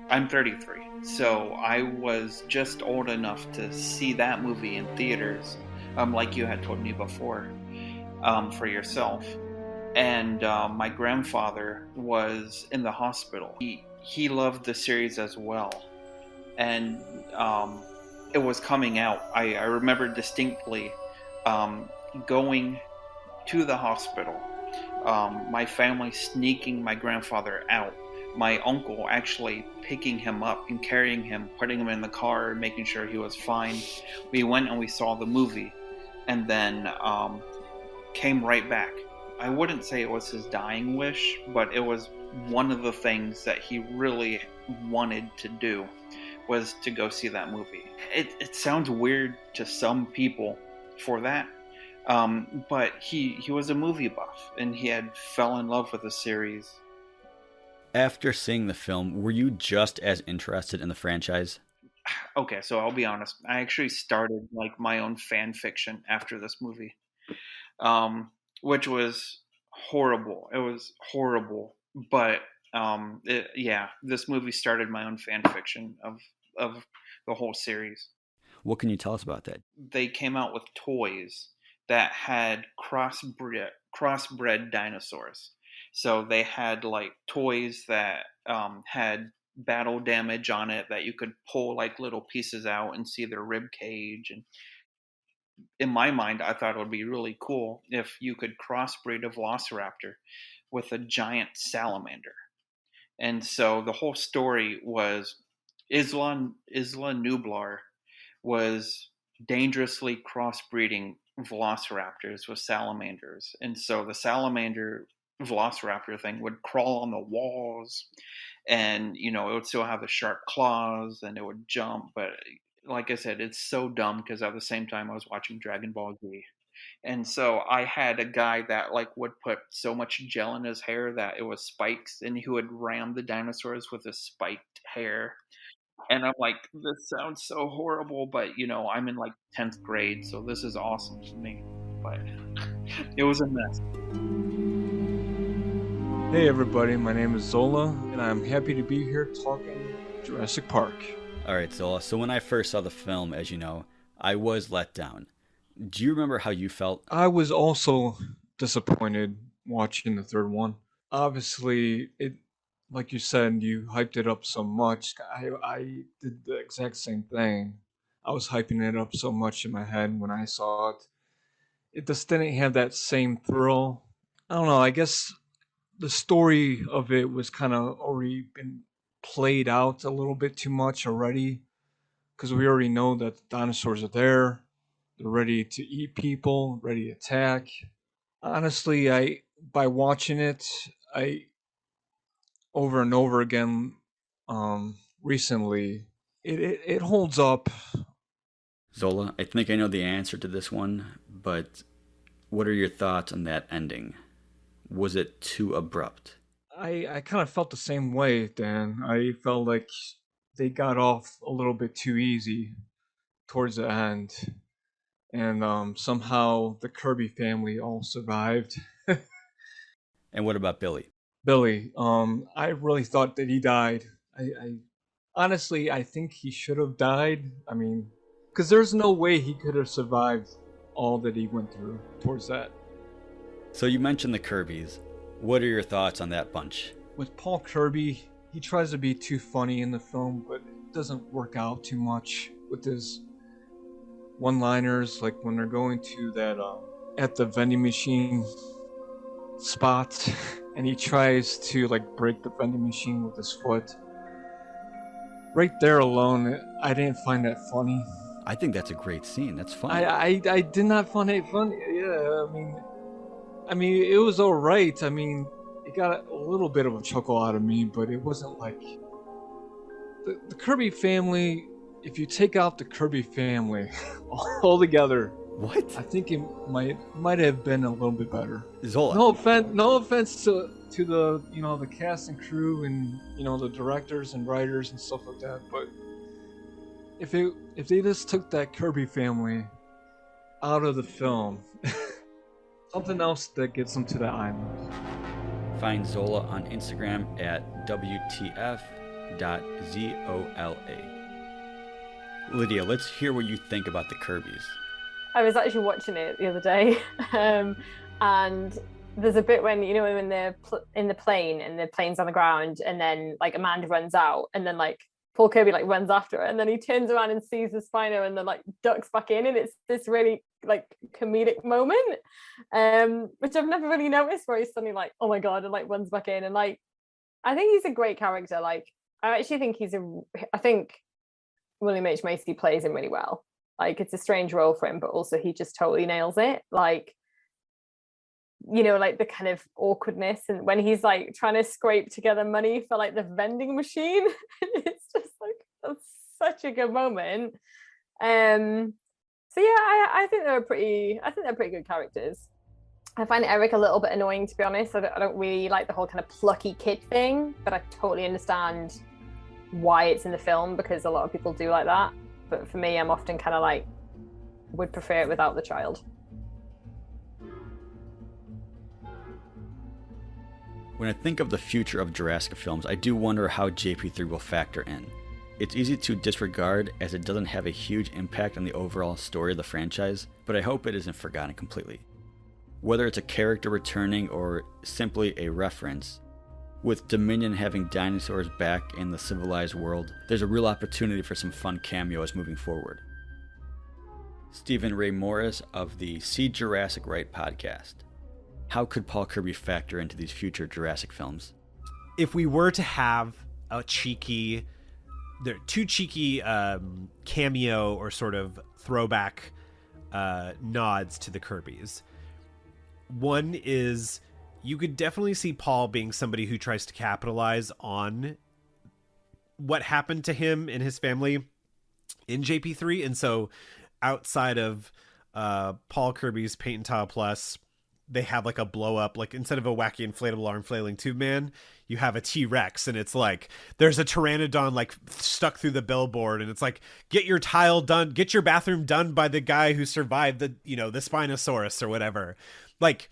I'm 33, so I was just old enough to see that movie in theaters, like you had told me before, for yourself. And my grandfather was in the hospital. He loved the series as well. And it was coming out. I remember distinctly going to the hospital, my family sneaking my grandfather out, my uncle actually picking him up and carrying him, putting him in the car, making sure he was fine. We went and we saw the movie, and then came right back. I wouldn't say it was his dying wish, but it was one of the things that he really wanted to do, was to go see that movie. It sounds weird to some people for that, but he was a movie buff, and he had fell in love with the series. After seeing the film, were you just as interested in the franchise? Okay, so I'll be honest. I actually started my own fan fiction after this movie, which was horrible. It was horrible, but this movie started my own fan fiction of the whole series. What can you tell us about that? They came out with toys that had crossbred dinosaurs. So they had toys that had battle damage on it, that you could pull little pieces out and see their rib cage. And in my mind, I thought it would be really cool if you could crossbreed a velociraptor with a giant salamander. And so the whole story was Isla Nublar was dangerously crossbreeding velociraptors with salamanders. And so the salamander velociraptor thing would crawl on the walls, and it would still have the sharp claws, and it would jump. But like I said, it's so dumb, because at the same time I was watching Dragon Ball Z. And so I had a guy that would put so much gel in his hair that it was spikes, and he would ram the dinosaurs with his spiked hair. And I'm like, this sounds so horrible, but I'm in 10th grade, so this is awesome to me. But it was a mess. Hey everybody, my name is Zola, and I'm happy to be here talking Jurassic Park. Alright, Zola, so when I first saw the film, as you know, I was let down. Do you remember how you felt? I was also disappointed watching the third one. Obviously, like you said, you hyped it up so much. I did the exact same thing. I was hyping it up so much in my head when I saw it. It just didn't have that same thrill. I don't know, I guess the story of it was kind of already been played out a little bit too much already, because we already know that the dinosaurs are there. They're ready to eat people, ready to attack. Honestly, by watching it, over and over again, recently, it holds up. Zola, I think I know the answer to this one, but what are your thoughts on that ending? Was it too abrupt? I kind of felt the same way, Dan. I felt like they got off a little bit too easy towards the end. and somehow the Kirby family all survived. And what about Billy? Billy, I really thought that he died. I honestly, I think he should have died. I mean, because there's no way he could have survived all that he went through towards that. So you mentioned the Kirbys. What are your thoughts on that bunch? With Paul Kirby, he tries to be too funny in the film, but it doesn't work out too much with his one-liners, like when they're going to that at the vending machine spot, and he tries to like break the vending machine with his foot. Right there alone, I didn't find that funny. I think that's a great scene. That's funny. I did not find it funny. Yeah, I mean, it was all right. I mean, it got a little bit of a chuckle out of me, but it wasn't like the Kirby family. If you take out the Kirby family altogether, what? I think it might have been a little bit better. Zola. No offense to the the cast and crew and the directors and writers and stuff like that, but if they just took that Kirby family out of the film, something else that gets them to the island. Find Zola on Instagram at WTF.ZOLA. Lydia, let's hear what you think about the Kirbys. I was actually watching it the other day, and there's a bit when when they're in the plane and the plane's on the ground, and then like Amanda runs out, and then like Paul Kirby like runs after her, and then he turns around and sees the Spino, and then like ducks back in, and it's this really like comedic moment, which I've never really noticed, where he's suddenly like, oh my god, and like runs back in, and like I think he's a great character. Like I actually think I think William H. Macy plays him really well. Like it's a strange role for him, but also he just totally nails it. Like, like the kind of awkwardness, and when he's like trying to scrape together money for like the vending machine, it's just like that's such a good moment. So yeah, I think they're pretty good characters. I find Eric a little bit annoying, to be honest. I don't really like the whole kind of plucky kid thing, but I totally understand why it's in the film, because a lot of people do like that. But for me, I'm often kind of like would prefer it without the child. When I think of the future of Jurassic films, I do wonder how JP3 will factor in. It's easy to disregard as it doesn't have a huge impact on the overall story of the franchise, but I hope it isn't forgotten completely. Whether it's a character returning or simply a reference, with Dominion having dinosaurs back in the civilized world, there's a real opportunity for some fun cameos moving forward. Stephen Ray Morris of the See Jurassic Right podcast. How could Paul Kirby factor into these future Jurassic films? If we were to have two cheeky cameo or sort of throwback nods to the Kirbys. One is, you could definitely see Paul being somebody who tries to capitalize on what happened to him and his family in JP3. And so outside of Paul Kirby's Paint and Tile Plus, they have like a blow up, like instead of a wacky inflatable arm flailing tube man, you have a T-Rex, and it's like there's a pteranodon like stuck through the billboard, and it's like, get your bathroom done by the guy who survived the Spinosaurus or whatever. Like,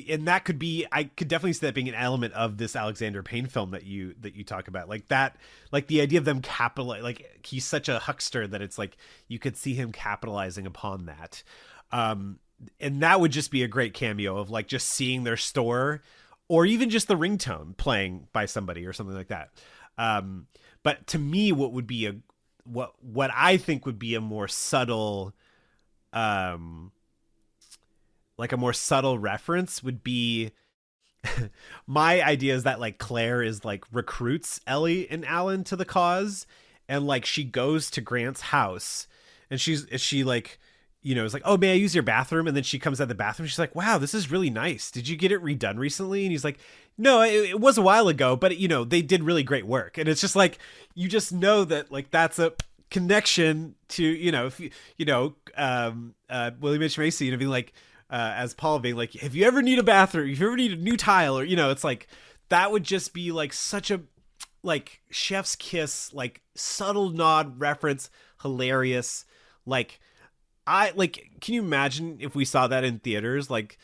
and that could be, I could definitely see that being an element of this Alexander Payne film that you talk about, like that, like the idea of them like he's such a huckster that it's like you could see him capitalizing upon that. And that would just be a great cameo of like just seeing their store, or even just the ringtone playing by somebody or something like that. But to me, what would be what I think would be a more subtle, like a more subtle reference would be my idea is that like Claire is like recruits Ellie and Alan to the cause, and like she goes to Grant's house, and she like, it's like, oh, may I use your bathroom? And then she comes out of the bathroom. She's like, wow, this is really nice. Did you get it redone recently? And he's like, no, it was a while ago, but they did really great work. And it's just like, you just know that like, that's a connection to, William H. Macy, being like, as Paul being like, if you ever need a bathroom, if you ever need a new tile, or, it's like, that would just be like such a like chef's kiss, like subtle nod reference, hilarious, like, can you imagine if we saw that in theaters? Like,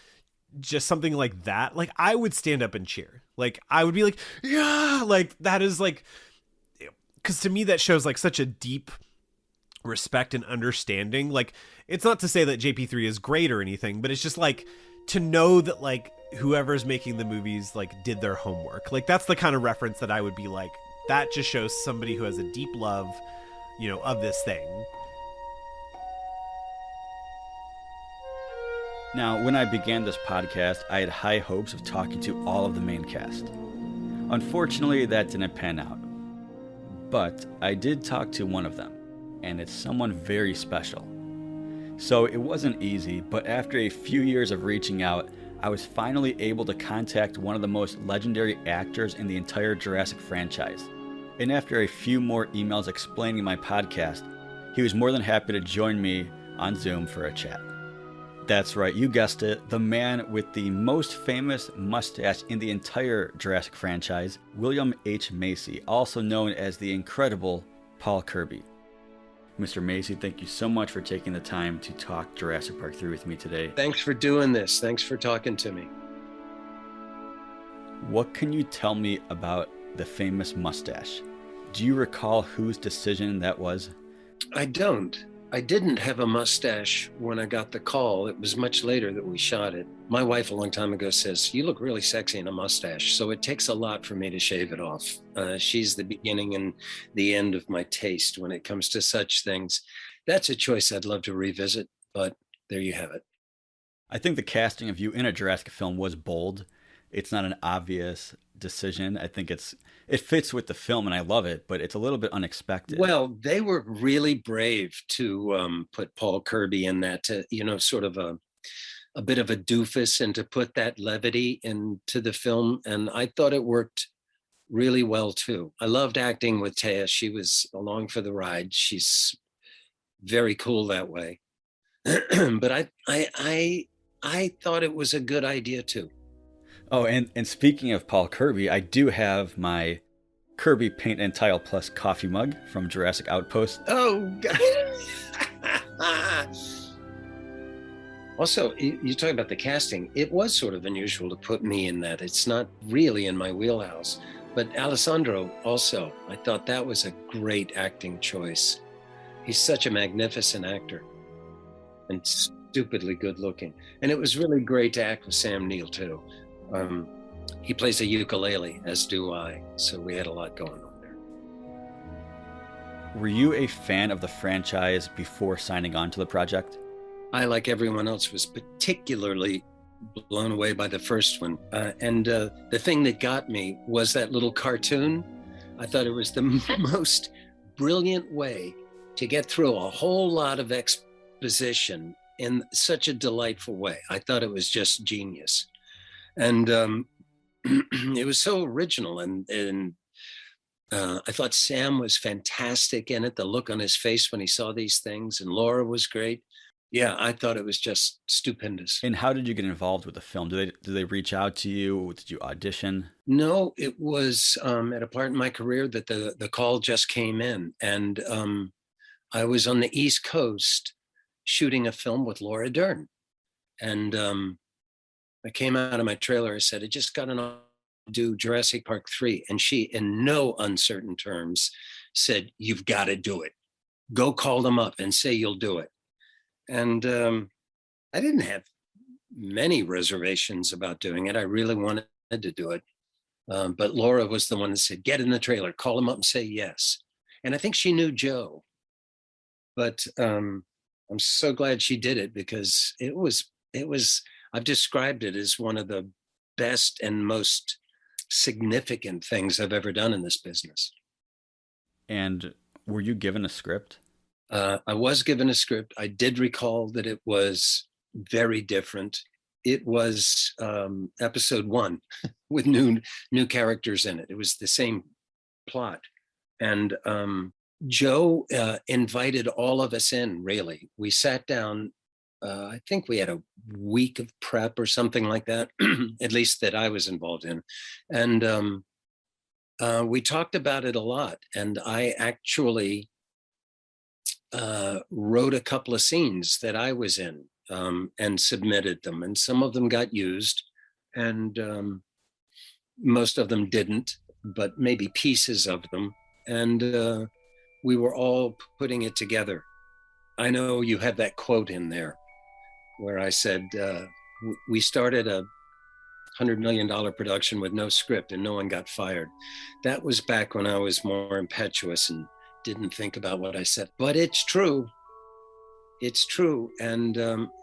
just something like that. Like, I would stand up and cheer. Like, I would be like, yeah, like, that is like, because to me that shows like such a deep respect and understanding. Like, it's not to say that JP3 is great or anything, but it's just like to know that like whoever's making the movies like did their homework. Like, that's the kind of reference that I would be like, that just shows somebody who has a deep love, you know, of this thing. Now, when I began this podcast, I had high hopes of talking to all of the main cast. Unfortunately, that didn't pan out. But I did talk to one of them, and it's someone very special. So it wasn't easy, but after a few years of reaching out, I was finally able to contact one of the most legendary actors in the entire Jurassic franchise. And after a few more emails explaining my podcast, he was more than happy to join me on Zoom for a chat. That's right, you guessed it, the man with the most famous mustache in the entire Jurassic franchise, William H. Macy, also known as the incredible Paul Kirby. Mr. Macy, thank you so much for taking the time to talk Jurassic Park 3 with me today. Thanks for doing this. Thanks for talking to me. What can you tell me about the famous mustache? Do you recall whose decision that was? I don't. I didn't have a mustache when I got the call. It was much later that we shot it. My wife a long time ago says, you look really sexy in a mustache. So it takes a lot for me to shave it off. She's the beginning and the end of my taste when it comes to such things. That's a choice I'd love to revisit, but there you have it. I think the casting of you in a Jurassic film was bold. It's not an obvious decision. I think it fits with the film and I love it, but it's a little bit unexpected. Well, they were really brave to put Paul Kirby in that, to, you know, sort of a bit of a doofus, and to put that levity into the film. And I thought it worked really well too. I loved acting with Taya. She was along for the ride. She's very cool that way. But I thought it was a good idea too. Oh, and speaking of Paul Kirby, I do have my Kirby Paint and Tile Plus coffee mug from Jurassic Outpost. Oh, God. Also, you talk about the casting. It was sort of unusual to put me in that. It's not really in my wheelhouse. But Alessandro also, I thought that was a great acting choice. He's such a magnificent actor and stupidly good looking. And it was really great to act with Sam Neill too. He plays a ukulele, as do I. So we had a lot going on there. Were you a fan of the franchise before signing on to the project? I, like everyone else, was particularly blown away by the first one. And the thing that got me was that little cartoon. I thought it was the most brilliant way to get through a whole lot of exposition in such a delightful way. I thought it was just genius. And it was so original. And I thought Sam was fantastic in it. The look on his face when he saw these things. And Laura was great. Yeah, I thought it was just stupendous. And how did you get involved with the film? Did they reach out to you? Did you audition? No, it was at a part in my career that the call just came in. And I was on the East Coast shooting a film with Laura Dern. And I came out of my trailer. I said, I just got to do Jurassic Park 3. And she, in no uncertain terms, said, you've got to do it. Go call them up and say you'll do it. And I didn't have many reservations about doing it. I really wanted to do it. But Laura was the one that said, get in the trailer, call them up and say yes. And I think she knew Joe. But I'm so glad she did it, because it was, I've described it as one of the best and most significant things I've ever done in this business. And were you given a script? I was given a script. I did recall that it was very different. It was episode 1 with new characters in it. It was the same plot. And Joe invited all of us in, really. We sat down, I think we had a week of prep or something like that, at least that I was involved in. And we talked about it a lot. And I actually wrote a couple of scenes that I was in and submitted them. And some of them got used and most of them didn't, but maybe pieces of them. And we were all putting it together. I know you have that quote in there where I said, we started a $100 million production with no script and no one got fired. That was back when I was more impetuous and didn't think about what I said, but it's true. It's true. And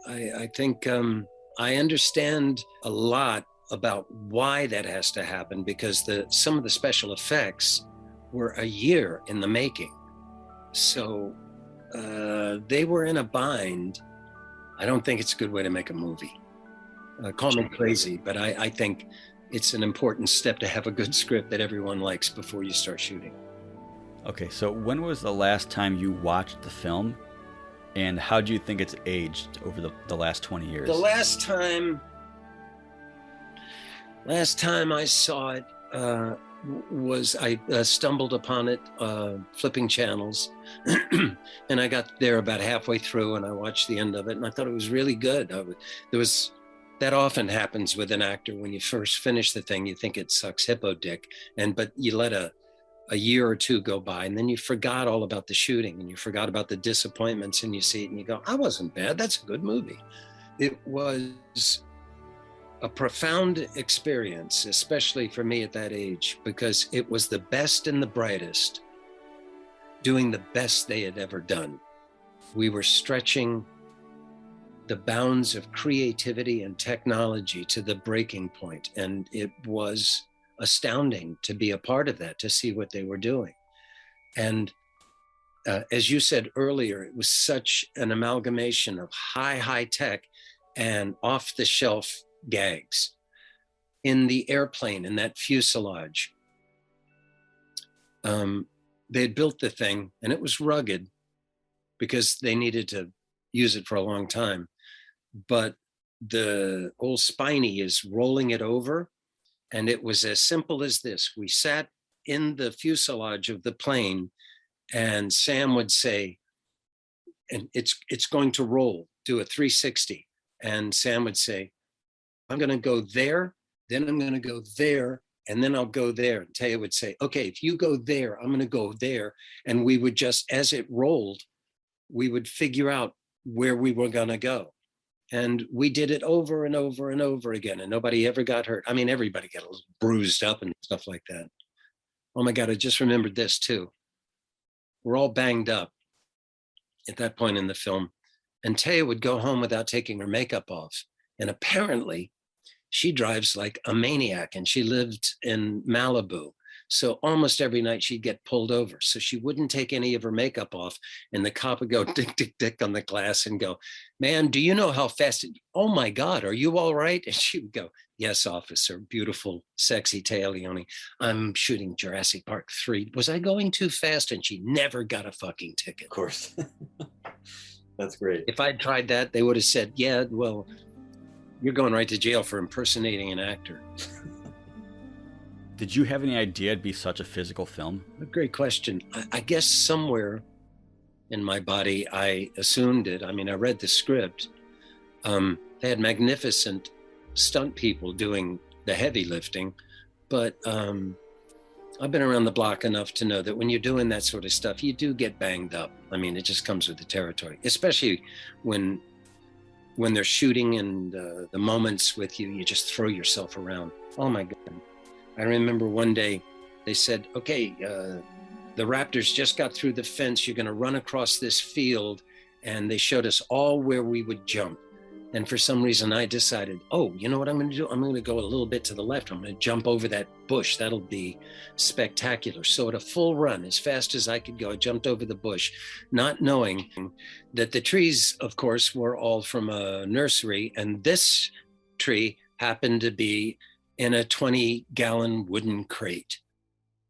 I think I understand a lot about why that has to happen, because some of the special effects were a year in the making. So they were in a bind. I don't think it's a good way to make a movie. Call me crazy, but I think it's an important step to have a good script that everyone likes before you start shooting. Okay, so when was the last time you watched the film, and how do you think it's aged over the last 20 years? The last time I saw it was I stumbled upon it flipping channels, and I got there about halfway through, and I watched the end of it, and I thought it was really good. That often happens with an actor. When you first finish the thing, you think it sucks hippo dick, but you let a year or two go by, and then you forgot all about the shooting, and you forgot about the disappointments, and you see it and you go, I wasn't bad, that's a good movie. It was a profound experience, especially for me at that age, because it was the best and the brightest doing the best they had ever done. We were stretching the bounds of creativity and technology to the breaking point, and it was astounding to be a part of that, to see what they were doing. And as you said earlier, it was such an amalgamation of high tech and off-the-shelf gags. In the airplane, in that fuselage, they had built the thing, and it was rugged because they needed to use it for a long time. But the old spiny is rolling it over, and it was as simple as this. We sat in the fuselage of the plane, and Sam would say, and it's going to roll, do a 360. And Sam would say, I'm going to go there, then I'm going to go there, and then I'll go there. And Taya would say, okay, if you go there, I'm going to go there. And we would just, as it rolled, we would figure out where we were going to go. And we did it over and over and over again, and nobody ever got hurt. I mean, everybody got a little bruised up and stuff like that. Oh my God, I just remembered this too. We're all banged up at that point in the film. And Taya would go home without taking her makeup off. And apparently she drives like a maniac, and she lived in Malibu. So almost every night she'd get pulled over. So she wouldn't take any of her makeup off. And the cop would go dick, dick, dick on the glass and go, man, do you know how fast oh my God, are you all right? And she would go, yes, officer, beautiful, sexy Taya Leone. I'm shooting Jurassic Park 3. Was I going too fast? And she never got a fucking ticket. Of course. That's great. If I'd tried that, they would have said, yeah, well, you're going right to jail for impersonating an actor. Did you have any idea it'd be such a physical film? A great question. I guess somewhere in my body, I assumed it. I mean, I read the script. They had magnificent stunt people doing the heavy lifting, but I've been around the block enough to know that when you're doing that sort of stuff, you do get banged up. I mean, it just comes with the territory, especially when they're shooting and the moments with you, you just throw yourself around. Oh my God. I remember one day they said, okay, the Raptors just got through the fence. You're going to run across this field. And they showed us all where we would jump. And for some reason I decided, oh, you know what I'm going to do? I'm going to go a little bit to the left. I'm going to jump over that bush. That'll be spectacular. So at a full run, as fast as I could go, I jumped over the bush, not knowing that the trees, of course, were all from a nursery. And this tree happened to be in a 20-gallon wooden crate,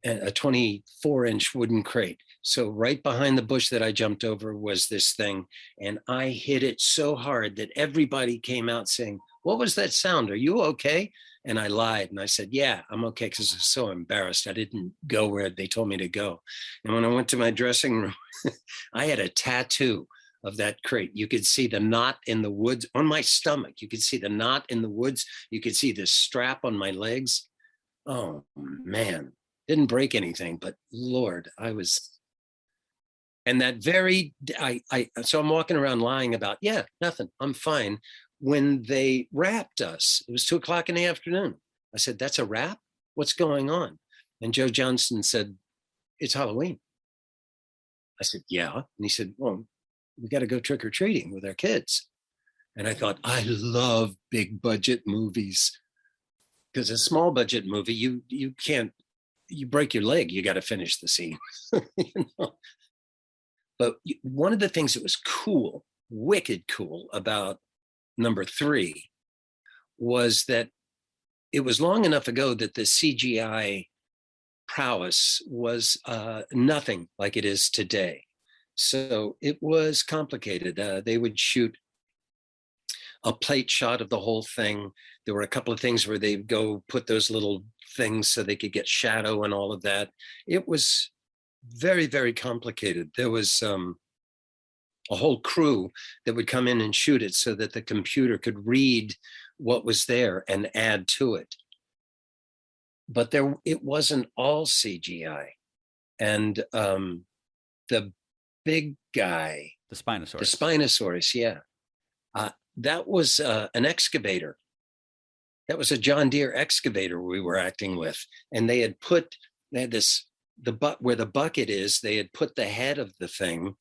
a 24-inch wooden crate. So right behind the bush that I jumped over was this thing, and I hit it so hard that everybody came out saying, what was that sound? Are you okay? And I lied and I said, yeah, I'm okay, because I was so embarrassed. I didn't go where they told me to go. And when I went to my dressing room, I had a tattoo of that crate. You could see the knot in the woods on my stomach. You could see the knot in the woods. You could see the strap on my legs. Oh man, didn't break anything, but Lord, I was. And that very, so I'm walking around lying about, yeah, nothing, I'm fine. When they wrapped us, it was 2:00 in the afternoon. I said, that's a wrap? What's going on? And Joe Johnston said, it's Halloween. I said, yeah. And he said, well, we got to go trick or treating with our kids. And I thought, I love big budget movies, because a small budget movie, you can't, you break your leg, you got to finish the scene. You know? But one of the things that was cool, wicked cool about number 3 was that it was long enough ago that the CGI prowess was nothing like it is today. So it was complicated. They would shoot a plate shot of the whole thing. There were a couple of things where they'd go put those little things so they could get shadow and all of that. It was very, very complicated. There was a whole crew that would come in and shoot it so that the computer could read what was there and add to it. But it wasn't all CGI. And the big guy, the Spinosaurus. The Spinosaurus, yeah. That was an excavator. That was a John Deere excavator we were acting with. And they had this, where the bucket is, they had put the head of the thing,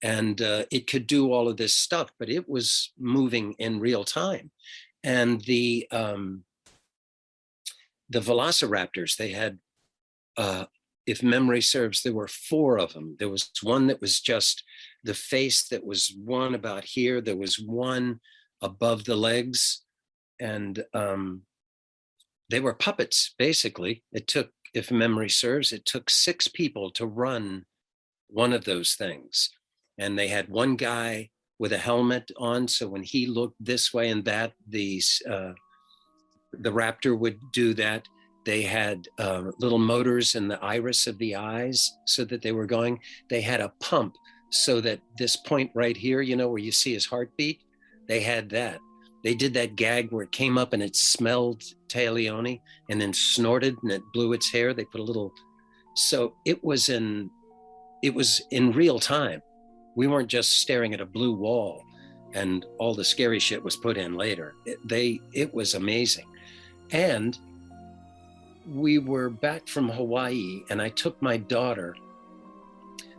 and it could do all of this stuff, but it was moving in real time. And the velociraptors, they had, if memory serves, there were 4 of them. There was one that was just the face, that was one about here. There was one above the legs, and they were puppets, basically. It took, if memory serves, it took 6 people to run one of those things. And they had one guy with a helmet on, so when he looked this way and that, the raptor would do that. They had little motors in the iris of the eyes so that they were going. They had a pump so that this point right here, you know, where you see his heartbeat, they had that. They did that gag where it came up and it smelled Taglioni and then snorted and it blew its hair. They put a little, so it was in real time. We weren't just staring at a blue wall and all the scary shit was put in later. It was amazing. And we were back from Hawaii and I took my daughter,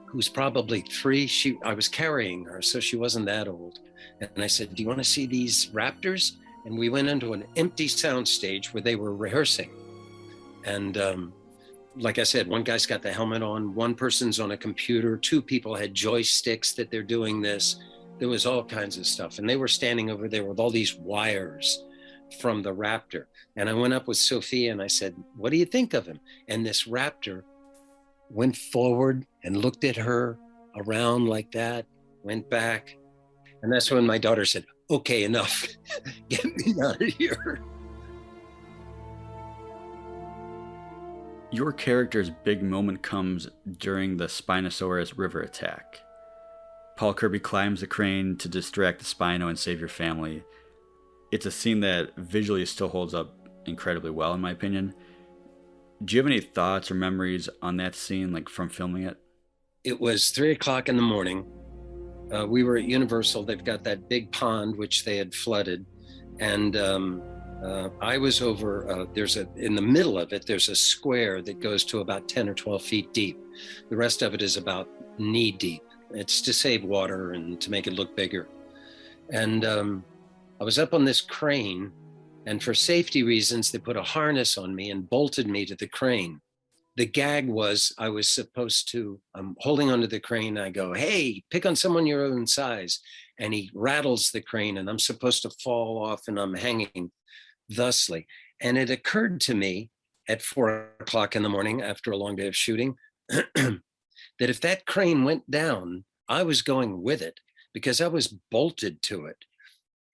who's probably 3. I was carrying her, so she wasn't that old. And I said, do you want to see these raptors? And we went into an empty soundstage where they were rehearsing. And like I said, one guy's got the helmet on, one person's on a computer, 2 people had joysticks that they're doing this. There was all kinds of stuff. And they were standing over there with all these wires from the raptor. And I went up with Sophia and I said, what do you think of him? And this raptor went forward and looked at her around like that, went back. And that's when my daughter said, okay, enough, get me out of here. Your character's big moment comes during the Spinosaurus river attack. Paul Kirby climbs the crane to distract the Spino and save your family. It's a scene that visually still holds up incredibly well, in my opinion. Do you have any thoughts or memories on that scene, like from filming it? It was 3:00 in the morning. We were at Universal. They've got that big pond, which they had flooded. And I was over, in the middle of it, there's a square that goes to about 10 or 12 feet deep. The rest of it is about knee deep. It's to save water and to make it look bigger. And I was up on this crane, and for safety reasons, they put a harness on me and bolted me to the crane. The gag was I was supposed to, I'm holding onto the crane. I go, hey, pick on someone your own size. And he rattles the crane and I'm supposed to fall off and I'm hanging thusly. And it occurred to me at 4:00 in the morning after a long day of shooting that if that crane went down, I was going with it because I was bolted to it.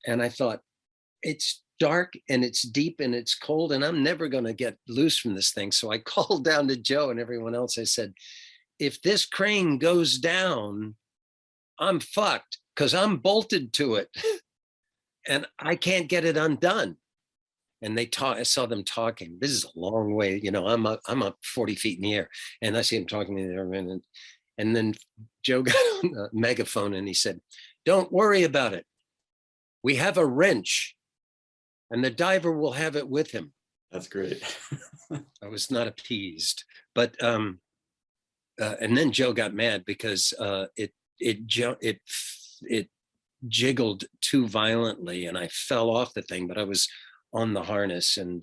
And I thought, it's dark and it's deep and it's cold and I'm never going to get loose from this thing. So I called down to Joe and everyone else. I said, if this crane goes down, I'm fucked because I'm bolted to it and I can't get it undone. And I saw them talking. This is a long way, I'm up 40 feet in the air and I see them talking to their men. And then Joe got on the megaphone and he said, don't worry about it. We have a wrench and the diver will have it with him. That's great. I was not appeased, but and then Joe got mad because it jiggled too violently and I fell off the thing, but I was on the harness. And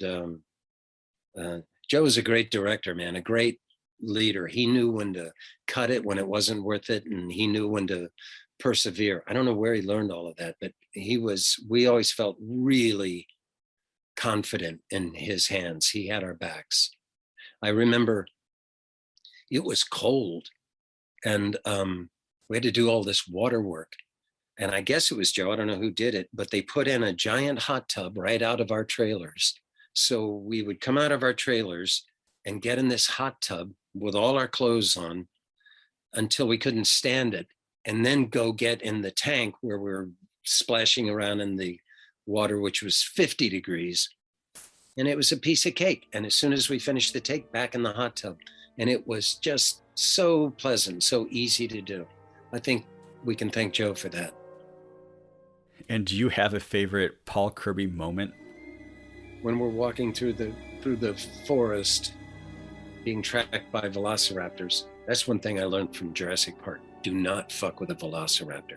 Joe was a great director, man, a great leader. He knew when to cut it when it wasn't worth it, and he knew when to persevere. I don't know where he learned all of that, but we always felt really confident in his hands. He had our backs. I remember it was cold and we had to do all this water work. And I guess it was Joe, I don't know who did it, but they put in a giant hot tub right out of our trailers. So we would come out of our trailers and get in this hot tub with all our clothes on until we couldn't stand it, and then go get in the tank where we're splashing around in the water, which was 50 degrees. And it was a piece of cake. And as soon as we finished the take, back in the hot tub. And it was just so pleasant, so easy to do. I think we can thank Joe for that. And do you have a favorite Paul Kirby moment? When we're walking through the forest, being tracked by velociraptors. That's one thing I learned from Jurassic Park. Do not fuck with a velociraptor.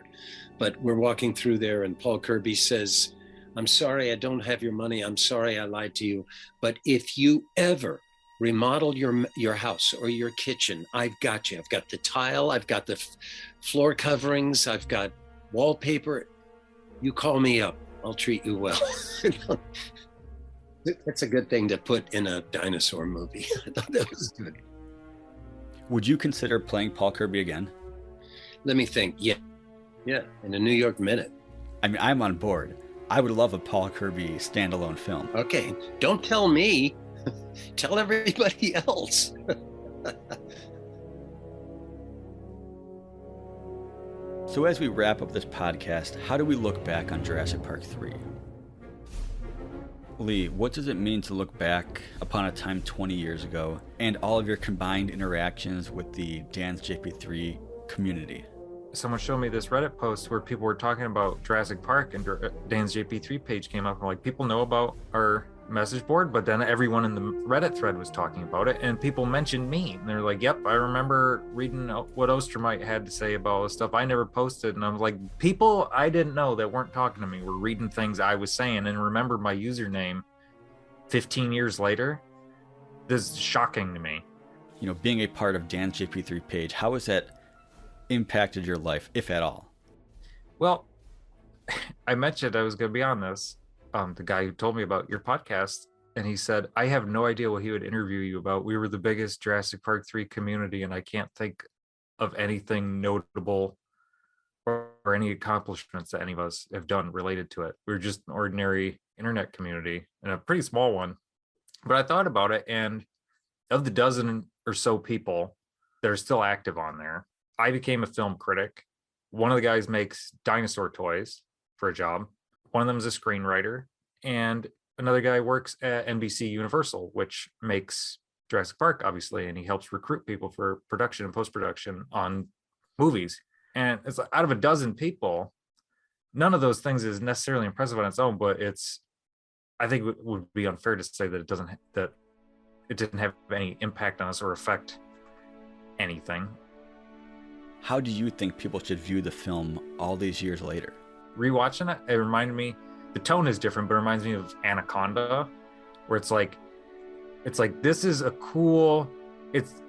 But we're walking through there and Paul Kirby says, I'm sorry I don't have your money. I'm sorry I lied to you. But if you ever remodel your house or your kitchen, I've got you. I've got the tile. I've got the floor coverings. I've got wallpaper. You call me up. I'll treat you well. That's a good thing to put in a dinosaur movie. I thought that was good. Would you consider playing Paul Kirby again? Let me think. Yeah, in a New York Minute. I mean, I'm on board. I would love a Paul Kirby standalone film. Okay, don't tell me. Tell everybody else. So as we wrap up this podcast, how do we look back on Jurassic Park 3? Lee, what does it mean to look back upon a time 20 years ago and all of your combined interactions with the Dan's JP3 community? Someone showed me this Reddit post where people were talking about Jurassic Park, and Dan's JP3 page came up and like, people know about our message board, but then everyone in the Reddit thread was talking about it, and people mentioned me, and they're like, yep, I remember reading what Ostermite had to say about all this stuff. I never posted, and I was like, people I didn't know that weren't talking to me were reading things I was saying and remembered my username 15 years later. This is shocking to me. You know, being a part of Dan's JP3 page, how has that impacted your life, if at all? Well, I mentioned I was going to be on this. The guy who told me about your podcast, and he said, I have no idea what he would interview you about. We were the biggest Jurassic Park 3 community, and I can't think of anything notable or any accomplishments that any of us have done related to it. We were just an ordinary internet community, and a pretty small one. But I thought about it, and of the dozen or so people that are still active on there, I became a film critic. One of the guys makes dinosaur toys for a job. One of them is a screenwriter, and another guy works at NBC Universal, which makes Jurassic Park, obviously, and he helps recruit people for production and post-production on movies. And it's like, out of a dozen people, none of those things is necessarily impressive on its own, but I think it would be unfair to say that it didn't have any impact on us or affect anything. How do you think people should view the film all these years later? Rewatching it reminded me, the tone is different, but it reminds me of Anaconda, where it's like this is a cool, it's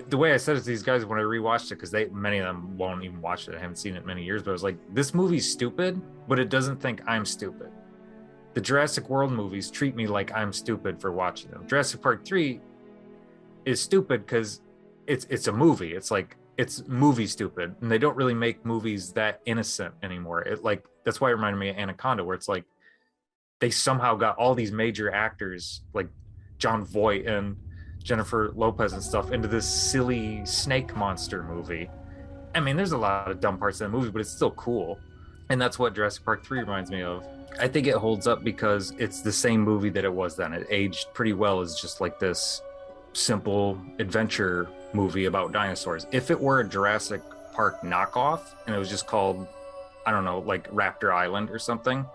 the way I said it to these guys when I rewatched it, because many of them won't even watch it. I haven't seen it in many years, but I was like, this movie's stupid, but it doesn't think I'm stupid. The Jurassic World movies treat me like I'm stupid for watching them. Jurassic Park 3 is stupid because it's a movie. It's like, it's movie stupid, and they don't really make movies that innocent anymore. That's why it reminded me of Anaconda, where it's like, they somehow got all these major actors like John Voight and Jennifer Lopez and stuff into this silly snake monster movie. I mean, there's a lot of dumb parts in the movie, but it's still cool. And that's what Jurassic Park 3 reminds me of. I think it holds up because it's the same movie that it was then. It aged pretty well as just like this simple adventure movie about dinosaurs. If it were a Jurassic Park knockoff and it was just called, I don't know, like Raptor Island or something,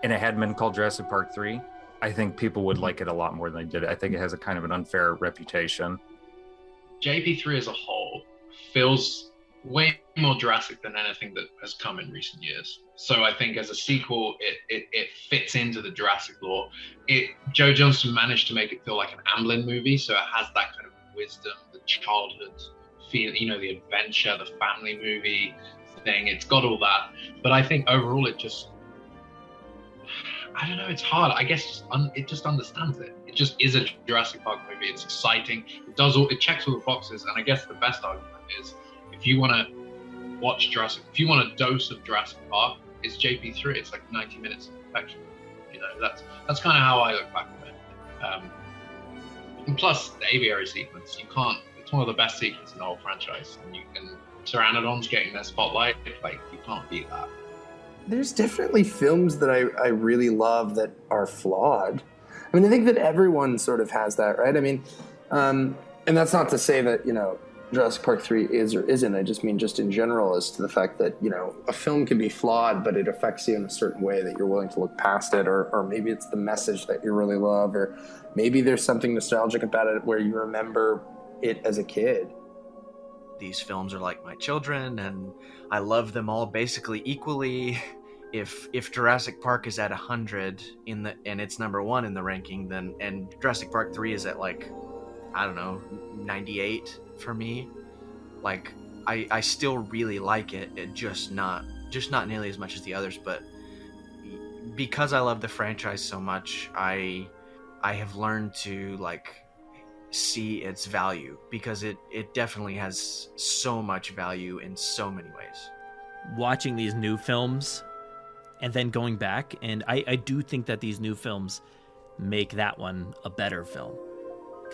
and it hadn't been called Jurassic Park 3, I think people would like it a lot more than they did. I think it has a kind of an unfair reputation. JP3 as a whole feels way more Jurassic than anything that has come in recent years. So I think as a sequel, it fits into the Jurassic lore. Joe Johnston managed to make it feel like an Amblin movie, so it has that kind of wisdom, the childhood feel, you know, the adventure, the family movie thing. It's got all that, but I think overall it just, I don't know, it's hard. I guess it just understands it. It just is a Jurassic Park movie. It's exciting. It checks all the boxes, and I guess the best argument is, if you want to watch Jurassic, if you want a dose of Jurassic Park, it's JP3. It's like 90 minutes of perfection. You know, that's kind of how I look back on it. And plus, the aviary sequence, it's one of the best sequences in the whole franchise. And Pteranodons getting their spotlight, like, you can't beat that. There's definitely films that I really love that are flawed. I mean, I think that everyone sort of has that, right? I mean, and that's not to say that, you know, Jurassic Park 3 is or isn't. I just mean just in general as to the fact that, you know, a film can be flawed, but it affects you in a certain way that you're willing to look past it, or maybe it's the message that you really love, or maybe there's something nostalgic about it where you remember it as a kid. These films are like my children, and I love them all basically equally. If Jurassic Park is at 100 and it's number 1 in the ranking, and Jurassic Park 3 is at, like, I don't know, 98 for me, like, I still really like it. It just not nearly as much as the others, but because I love the franchise so much, I have learned to, like, see its value, because it definitely has so much value in so many ways. Watching these new films and then going back, and I do think that these new films make that one a better film.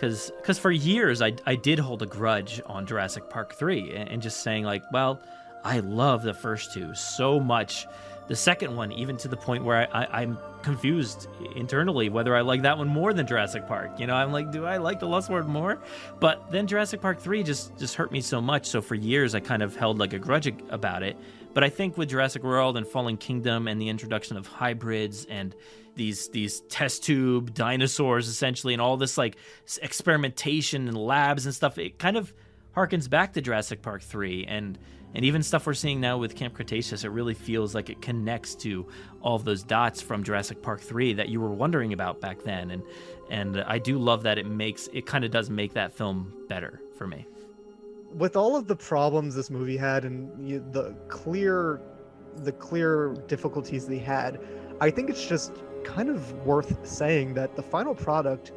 Because for years, I did hold a grudge on Jurassic Park 3 and just saying, like, well, I love the first two so much. The second one, even to the point where I'm confused internally whether I like that one more than Jurassic Park. You know, I'm like, do I like The Lost World more? But then Jurassic Park 3 just hurt me so much. So for years, I kind of held like a grudge about it. But I think with Jurassic World and Fallen Kingdom and the introduction of hybrids and these test tube dinosaurs, essentially, and all this like experimentation and labs and stuff, it kind of harkens back to Jurassic Park 3. And even stuff we're seeing now with Camp Cretaceous, it really feels like it connects to all of those dots from Jurassic Park 3 that you were wondering about back then. And I do love that it kind of does make that film better for me. With all of the problems this movie had and the clear difficulties they had, I think it's just kind of worth saying that the final product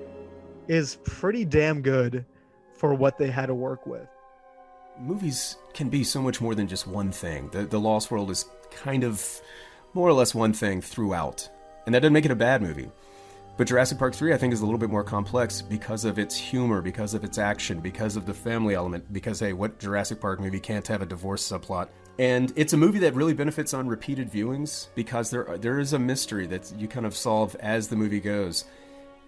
is pretty damn good for what they had to work with. Movies can be so much more than just one thing. The Lost World is kind of more or less one thing throughout, and that doesn't make it a bad movie. But Jurassic Park 3, I think, is a little bit more complex because of its humor, because of its action, because of the family element, because, hey, what Jurassic Park movie can't have a divorce subplot? And it's a movie that really benefits on repeated viewings because there is a mystery that you kind of solve as the movie goes.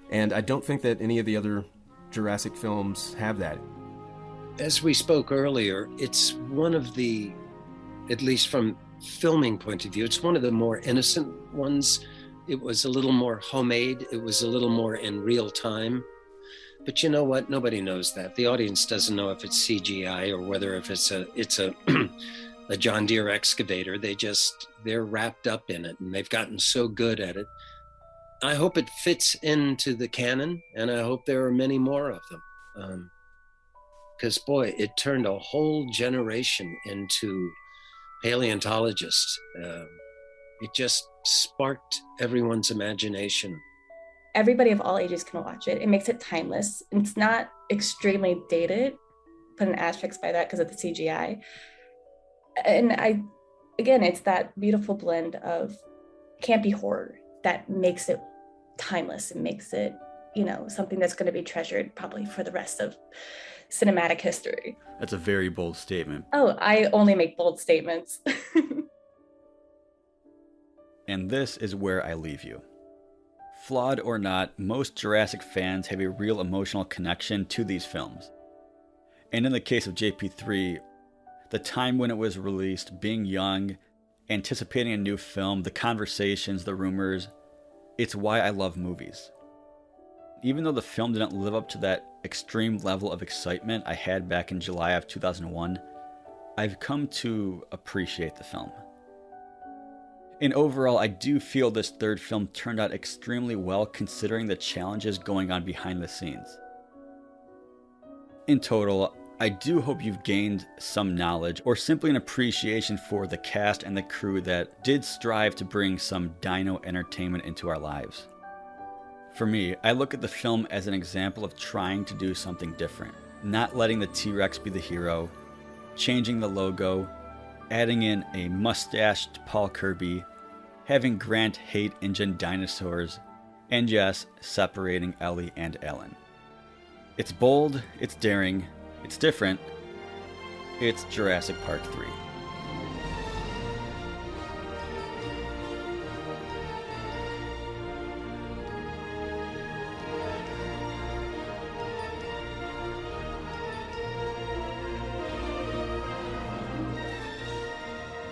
And I don't think that any of the other Jurassic films have that. As we spoke earlier, it's one of the, at least from filming point of view, it's one of the more innocent ones. It was a little more homemade. It was a little more in real time. But you know what? Nobody knows that. The audience doesn't know if it's CGI or whether if it's a a John Deere excavator. They're wrapped up in it, and they've gotten so good at it. I hope it fits into the canon, and I hope there are many more of them. Because boy, it turned a whole generation into paleontologists. It just sparked everyone's imagination. Everybody of all ages can watch it. It makes it timeless. It's not extremely dated, put an asterisk by that because of the CGI. And again, it's that beautiful blend of campy horror that makes it timeless and makes it, you know, something that's going to be treasured probably for the rest of cinematic history. That's a very bold statement. Oh, I only make bold statements. And this is where I leave you. Flawed or not, most Jurassic fans have a real emotional connection to these films. And in the case of JP3, the time when it was released, being young, anticipating a new film, the conversations, the rumors, it's why I love movies. Even though the film didn't live up to that extreme level of excitement I had back in July of 2001, I've come to appreciate the film. And overall, I do feel this third film turned out extremely well considering the challenges going on behind the scenes. In total, I do hope you've gained some knowledge or simply an appreciation for the cast and the crew that did strive to bring some dino entertainment into our lives. For me, I look at the film as an example of trying to do something different, not letting the T-Rex be the hero, changing the logo, adding in a mustached Paul Kirby, having Grant hate engine dinosaurs, and yes, separating Ellie and Ellen. It's bold, it's daring, it's different. It's Jurassic Park 3.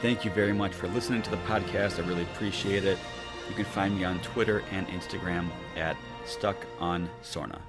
Thank you very much for listening to the podcast. I really appreciate it. You can find me on Twitter and Instagram at Stuck On Sorna.